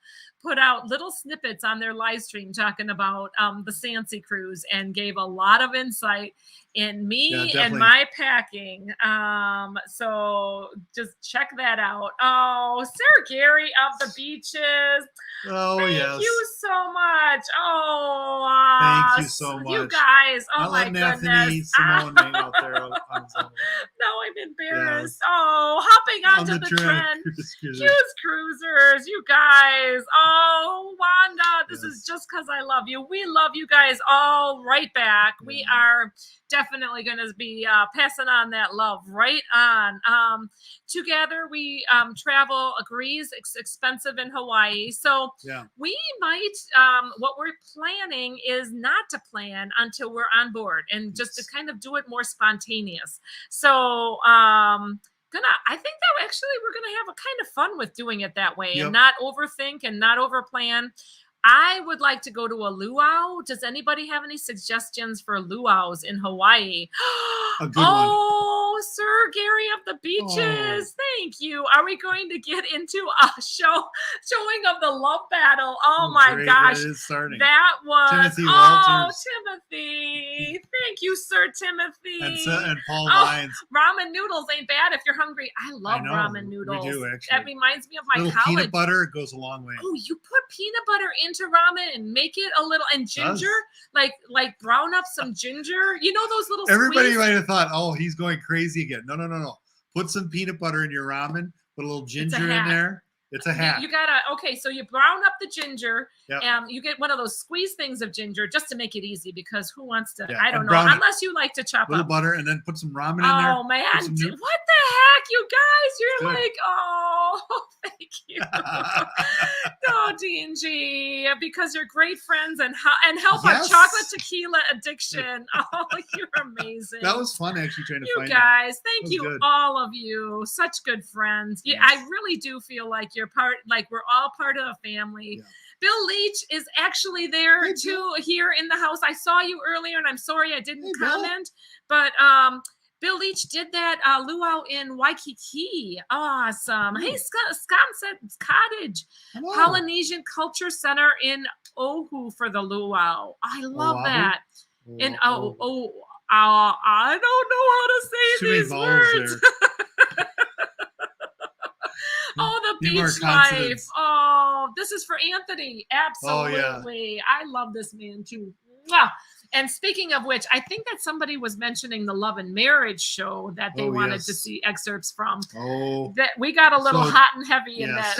put out little snippets on their live stream talking about the Sancy cruise and gave a lot of insight in me and my packing. So just check that out. Oh, Sarah Gary of the Beaches. Oh, Thank you so much. Oh, thank you so much. You guys. Oh, I'll my let goodness. Anthony Simone hang out there. No, I'm embarrassed. Yeah. Oh, hopping onto the trend. Cruise cruisers, you guys. Oh, Wanda, this is just because I love you. We love you guys all right back. Yeah. We are definitely going to be passing on that love right on. Together, we travel. Agrees, it's expensive in Hawaii. So we might, what we're planning is not to plan until we're on board and just to kind of do it more spontaneous. So I think that actually we're gonna have a kind of fun with doing it that way and not overthink and not overplan. I would like to go to a luau. Does anybody have any suggestions for luau's in Hawaii? A good one. Sir Gary of the Beaches. Thank you. Are we going to get into a showing of the love battle? Oh my great. gosh. It is starting. That was Timothy Walters. Timothy. Thank you, Sir Timothy. And Paul Lyons. Ramen noodles ain't bad if you're hungry. I love ramen noodles. We do, actually. That reminds me of my college. Peanut butter goes a long way. Oh, you put peanut butter into ramen and make it a little, and ginger, like brown up some ginger. You know those little Everybody might have thought, oh, he's going crazy again. No. Put some peanut butter in your ramen, put a little ginger in there. It's a hack. You gotta, so you brown up the ginger. Yep. You get one of those squeeze things of ginger just to make it easy, because who wants to, Yeah. I don't know, unless you like to chop little up butter and then put some ramen in there. Oh man, what the heck, you guys? You're like, oh, thank you. No, D&G, because you're great friends and help our chocolate tequila addiction. Oh, you're amazing. That was fun actually trying to find you guys. That. Thank you, all of you. Such good friends. Yeah, I really do feel like you're we're all part of a family. Yeah. Bill Leach is actually there too, here in the house. I saw you earlier, and I'm sorry I didn't comment, but Bill Leach did that luau in Waikiki. Awesome. Hey, Sconset Cottage, Polynesian Culture Center in Oahu for the luau. I love that. And I don't know how to say these words. Oh, the beach life. Oh, this is for Anthony. Absolutely. I love this man too. Mwah. And speaking of which, I think that somebody was mentioning the Love and Marriage show that they wanted to see excerpts from. Oh, that we got a little hot and heavy in that.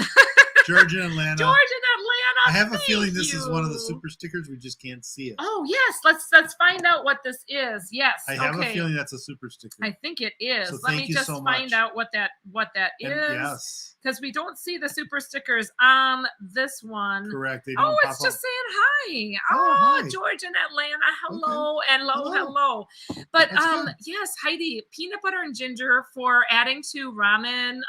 George in Atlanta. I have a feeling thank this is one of the you. super stickers. We just can't see it. Oh yes, let's find out what this is. Yes. I have okay. a feeling that's a super sticker. I think it is. So Let thank me you just so find much. out what that And is. yes, Because we don't see the super stickers on this one. correct. They don't Oh, pop it's just up. saying hi. Oh, Oh, hi. George in Atlanta. Hello, hello, Hello. hello. But That's good. yes, Heidi, peanut butter and ginger for adding to ramen.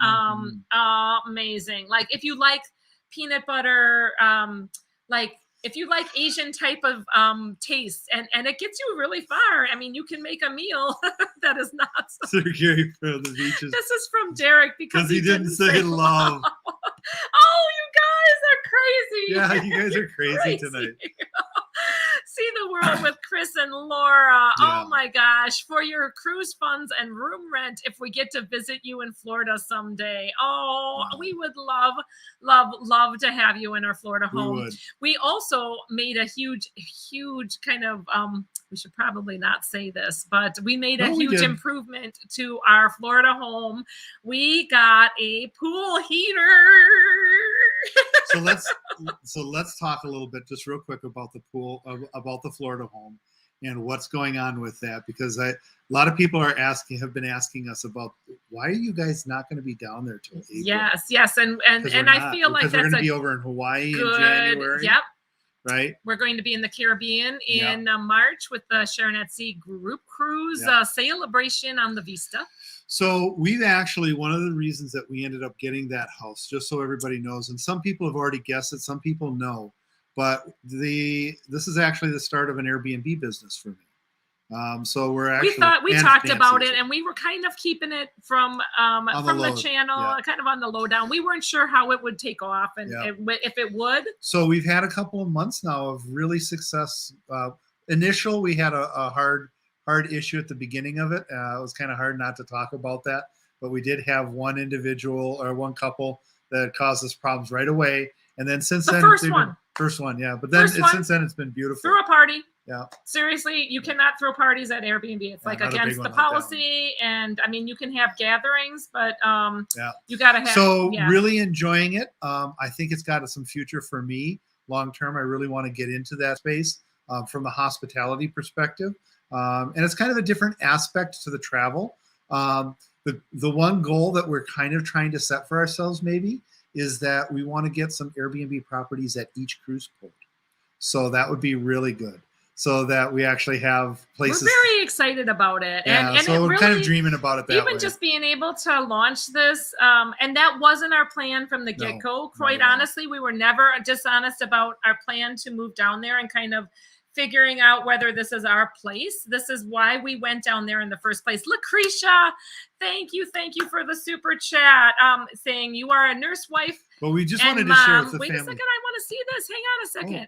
Amazing. Like if you like peanut butter, like if you like Asian type of taste, and it gets you really far. I mean, you can make a meal that is not. Sergey from the beaches. This is from Derek because He didn't say love. Oh, you guys are crazy. Yeah, you guys are crazy tonight. See the world with Chris and Laura. Yeah. Oh my gosh. For your cruise funds and room rent, if we get to visit you in Florida someday. Oh, Wow. we would love to have you in our Florida We home. would. We also made a huge kind of we should probably not say this, but we made a No, we huge did. improvement to our Florida home. We got a pool heater. So let's talk a little bit, just real quick, about the pool, about the Florida home, and what's going on with that. Because a lot of people have been asking us about why are you guys not going to be down there till April? Yes, and I feel like we're that's going to be over in Hawaii in good. January. Yep. Right. We're going to be in the Caribbean in March with the Sharon at Sea group cruise celebration on the Vista. So we've actually, one of the reasons that we ended up getting that house, just so everybody knows, and some people have already guessed it, some people know, but this is actually the start of an Airbnb business for me. So we're actually we talked about it, and we were kind of keeping it from the channel, kind of on the lowdown. We weren't sure how it would take off, and if it would. So we've had a couple of months now of really success. We had a hard issue at the beginning of it. It was kind of hard not to talk about that, but we did have one individual or one couple that caused us problems right away. And then since then, first one, yeah. But then since then, it's been beautiful. Threw a party. Yeah. Seriously, you cannot throw parties at Airbnb. It's like against the policy. And I mean, you can have gatherings, but you got to have. So really enjoying it. I think it's got some future for me long term. I really want to get into that space from the hospitality perspective. And it's kind of a different aspect to the travel. The one goal that we're kind of trying to set for ourselves maybe is that we want to get some Airbnb properties at each cruise port. So that would be really good. So that we actually have places. We're very excited about it. Yeah, and so we're really, kind of dreaming about it that way. Even just being able to launch this, and that wasn't our plan from the get-go. Quite honestly, we were never dishonest about our plan to move down there and kind of figuring out whether this is our place. This is why we went down there in the first place. Lucretia, thank you for the super chat, saying you are a nurse wife. Well, we just wanted to mom. share with the Wait family. a second, I want to see this. Hang on a second.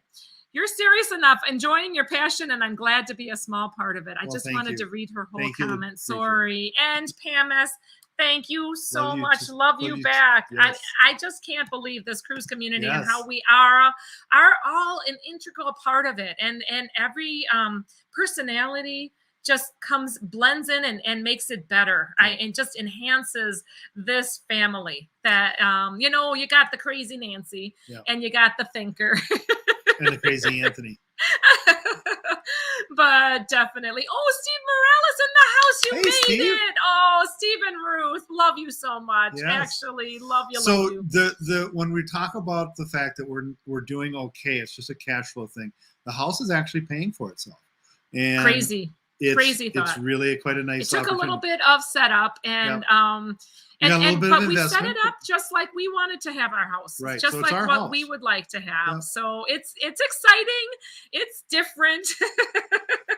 You're serious enough, enjoying your passion, and I'm glad to be a small part of it. I just wanted to read her whole comment. Sorry. And Pam S., thank you so much. Love you back. Yes. I just can't believe this cruise community and how we are all an integral part of it. And every personality just blends in and makes it better. And just enhances this family that, you got the crazy Nancy and you got the thinker. And the crazy Anthony. But definitely. Oh, Steve Morales in the house. You made it. Oh, Steve and Ruth, love you so much. Yes. Actually, love you. So love you. the when we talk about the fact that we're doing okay, it's just a cash flow thing. The house is actually paying for itself. And crazy thought. It's really quite a nice. It took a little bit of setup and but we set it up just like we wanted to have our house, right? Just so like what house. We would like to have. Yeah. So it's exciting. It's different.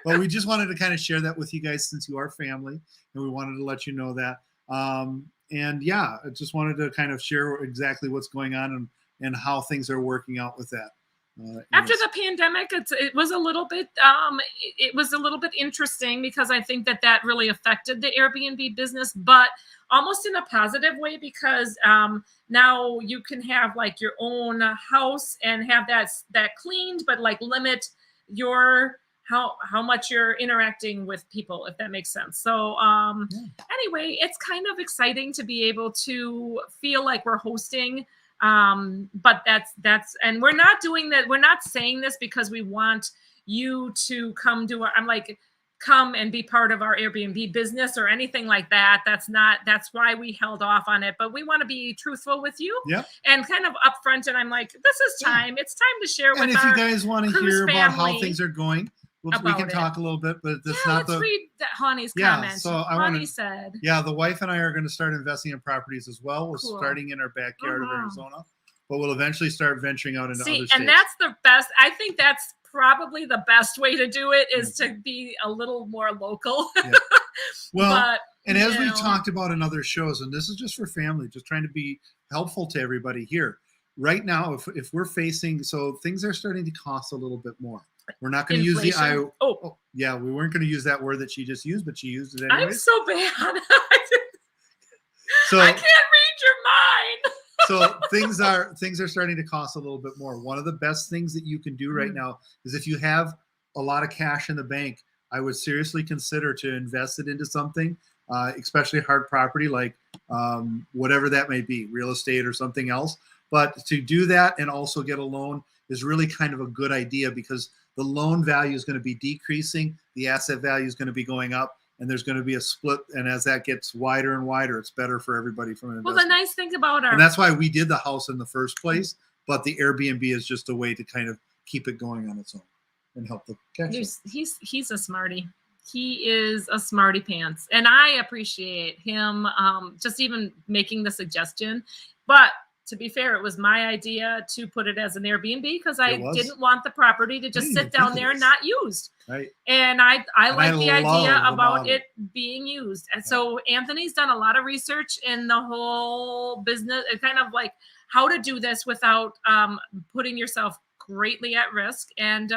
Well, we just wanted to kind of share that with you guys since you are family, and we wanted to let you know that. And yeah, I just wanted to kind of share exactly what's going on and how things are working out with that. After the pandemic, it was a little bit interesting because I think that really affected the Airbnb business, but almost in a positive way because now you can have like your own house and have that cleaned, but like limit your how much you're interacting with people, if that makes sense. So anyway, it's kind of exciting to be able to feel like we're hosting But that's, and we're not doing that. We're not saying this because we want you to come to our, I'm like, come and be part of our Airbnb business or anything like that. That's why we held off on it. But we want to be truthful with you and kind of upfront. And I'm like, this is time. It's time to share with And if our you guys want to Cruise hear about how family things are going, we can talk a little bit, but that's not let's read Honey's comment. So Honey said, the wife and I are going to start investing in properties as well. We're Cool. starting in our backyard of Arizona, but we'll eventually start venturing out into other states. And that's the best. I think that's probably the best way to do it is to be a little more local. Well, but, and as we talked about in other shows, and this is just for family, just trying to be helpful to everybody here. Right now, if we're facing, so things are starting to cost a little bit more. We're not going to use the we weren't going to use that word that she just used, but she used it anyway. I'm so bad. So I can't read your mind. So things are starting to cost a little bit more. One of the best things that you can do right now is if you have a lot of cash in the bank, I would seriously consider to invest it into something, especially hard property like whatever that may be, real estate or something else. But to do that and also get a loan is really kind of a good idea because the loan value is going to be decreasing, the asset value is going to be going up, and there's going to be a split. And as that gets wider and wider, it's better for everybody from an investment. Well, the nice thing about and that's why we did the house in the first place. But the Airbnb is just a way to kind of keep it going on its own and help the cash. He's a smarty. He is a smarty pants, and I appreciate him just even making the suggestion. But to be fair, it was my idea to put it as an Airbnb because I didn't want the property to just sit down there and not used. Right. And I like the idea about it being used. And so Anthony's done a lot of research in the whole business, kind of like how to do this without putting yourself greatly at risk. And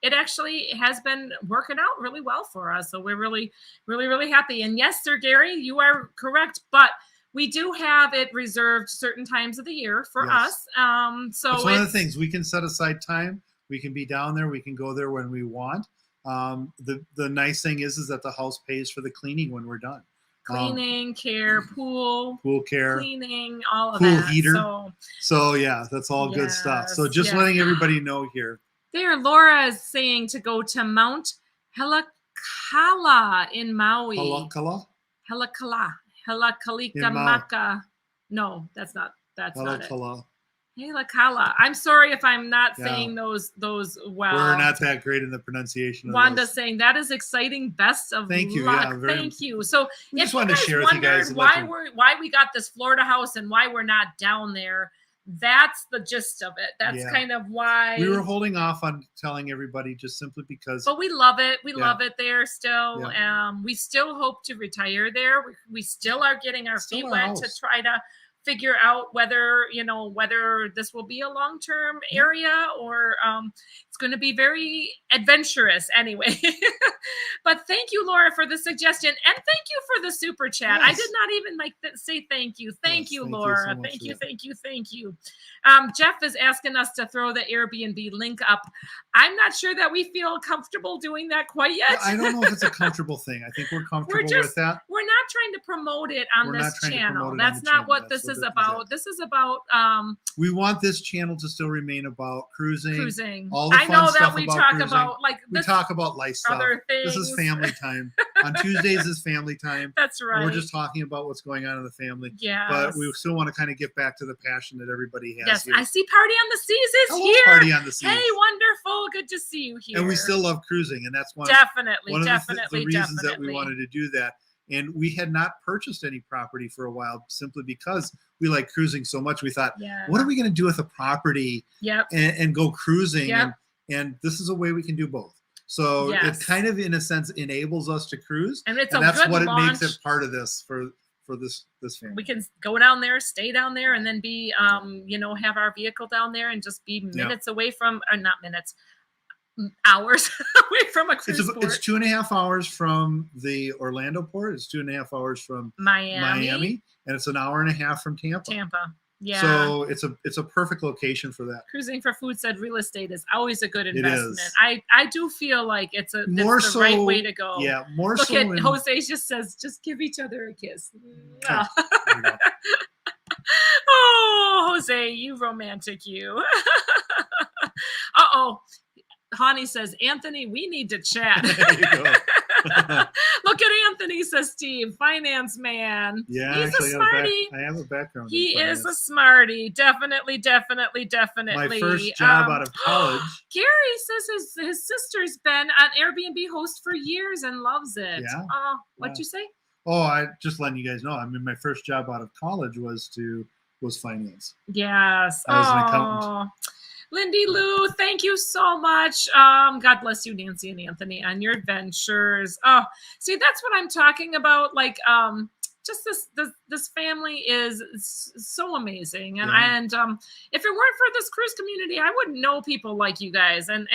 it actually has been working out really well for us. So we're really, really, really happy. And yes, Sir Gary, you are correct. But we do have it reserved certain times of the year for us. So it's one of the things we can set aside time. We can be down there. We can go there when we want. The nice thing is that the house pays for the cleaning when we're done. Cleaning, care, pool care, cleaning, all of pool that. Heater. So yeah, that's all good stuff. So just letting everybody know here. There, Laura is saying to go to Mount Helakala in Maui. Helakalikamaka. No, that's not it. Helakala. I'm sorry if I'm not saying those well. We're not that great in the pronunciation of Wanda's saying that is exciting. Best of Thank you. luck. Yeah, Thank you. So we if just you wanted to guys share with you guys why we got this Florida house and why we're not down there, that's the gist of it. That's kind of why we were holding off on telling everybody just simply because. But we love it. We love it there still. We still hope to retire there. We still are getting our feet wet to try to figure out whether this will be a long-term area or it's going to be very adventurous anyway. But thank you, Laura, for the suggestion, and thank you for the super chat. I did not even say thank you. Thank you, Laura. Thank you. Jeff is asking us to throw the Airbnb link up. I'm not sure that we feel comfortable doing that quite yet. I don't know if it's a comfortable thing. I think we're comfortable with that. We're not trying to promote it on this channel. That's not what this is about. This is about we want this channel to still remain about cruising. All the I know fun that stuff we about talk cruising. about we talk about life stuff. Other things. This is family time. On Tuesdays is family time. That's right. We're just talking about what's going on in the family. Yeah. But we still want to kind of get back to the passion that everybody has. Yes, here. I see Party on the Seas is here. Party on the Seas. Hey, wonderful. Good to see you here. And we still love cruising, and that's one of the reasons that we wanted to do that. And we had not purchased any property for a while simply because we like cruising so much. We thought, what are we going to do with a property and go cruising? And this is a way we can do both. So it kind of, in a sense, enables us to cruise. And that's what it makes it part of this for this family. We can go down there, stay down there, and then be, have our vehicle down there and just be minutes away from, or not minutes, hours away from a cruise port. It's 2.5 hours from the Orlando port. It's 2.5 hours from Miami, and it's 1.5 hours from Tampa. Yeah. So it's a perfect location for that. Cruising for Food said real estate is always a good investment. I do feel like it's the right way to go. Yeah, more Look so. Look at Jose just says, just give each other a kiss. Oh, Jose Jose, you romantic you. Uh-oh. Hani says, Anthony, we need to chat. There you go. Look at Anthony, says Steve, finance man. Yeah, He's actually, a smarty. I have a background. He in is a finance. smarty. Definitely. My first job out of college. Gary says his sister's been an Airbnb host for years and loves it. Yeah. What'd you say? Oh, I just letting you guys know. I mean, my first job out of college was finance. Yes. I was an accountant. Lindy Lou, thank you so much. God bless you, Nancy and Anthony, on your adventures. Oh, see, that's what I'm talking about. Like, just this family is so amazing, and if it weren't for this cruise community, I wouldn't know people like you guys. And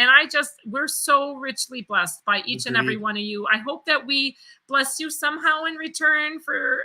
we're so richly blessed by each and every one of you. I hope that we bless you somehow in return for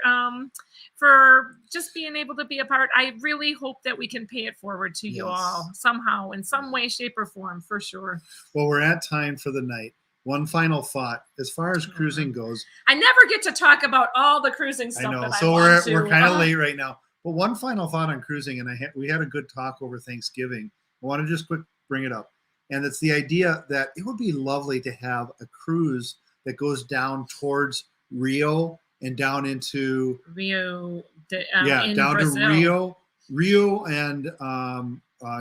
just being able to be a part. I really hope that we can pay it forward to you all somehow, in some way, shape, or form, for sure. Well, we're at time for the night. One final thought, as far as cruising goes. I never get to talk about all the cruising stuff. I know, that so I we're kind of late right now. But one final thought on cruising, and we had a good talk over Thanksgiving. I want to just quick bring it up, and it's the idea that it would be lovely to have a cruise that goes down towards Rio and down into Rio. Down Brazil. to Rio and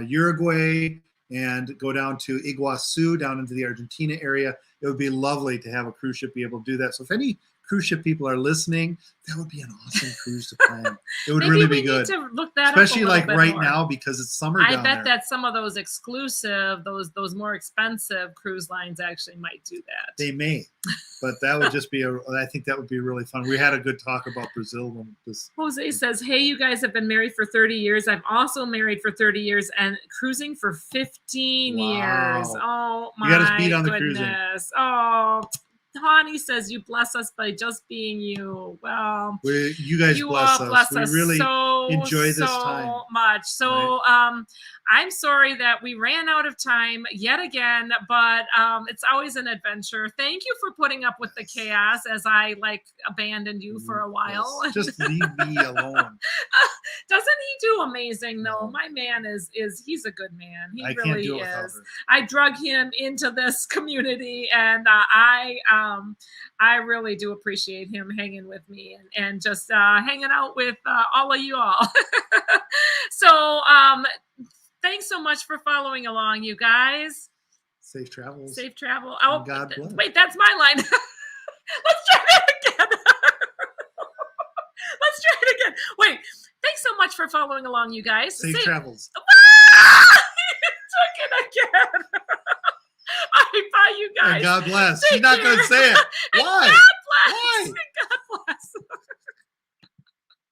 Uruguay, and go down to Iguazu, down into the Argentina area. It would be lovely to have a cruise ship be able to do that. So if any cruise ship people are listening, that would be an awesome cruise to plan. It would really be good. Need to look that especially up like right more. now, because it's summer I down bet there. that some of those exclusive, those more expensive cruise lines actually might do that. They may, but that would just be I think that would be really fun. We had a good talk about Brazil when this. Jose says, hey, you guys have been married for 30 years. I'm also married for 30 years and cruising for 15 years. Oh, my you got us beat on the goodness. cruising. Oh, Tawny says, you bless us by just being you. Well, you guys bless us. We really enjoy this time so much. So I'm sorry that we ran out of time yet again, but it's always an adventure. Thank you for putting up with the chaos as I abandoned you for a while. Yes. Just leave me alone. Doesn't he do amazing though? My man he's a good man. He I really can't do it without is. her. I drug him into this community, and I really do appreciate him hanging with me and just hanging out with all of you all. So thanks so much for following along, you guys. Safe travels. Safe travel. Oh, God bless. Wait, that's my line. Let's try that again. Let's try it again. Wait, thanks so much for following along, you guys. Safe travels. Took it again. All right, bye, you guys. And God bless. She's not going to say it. Why?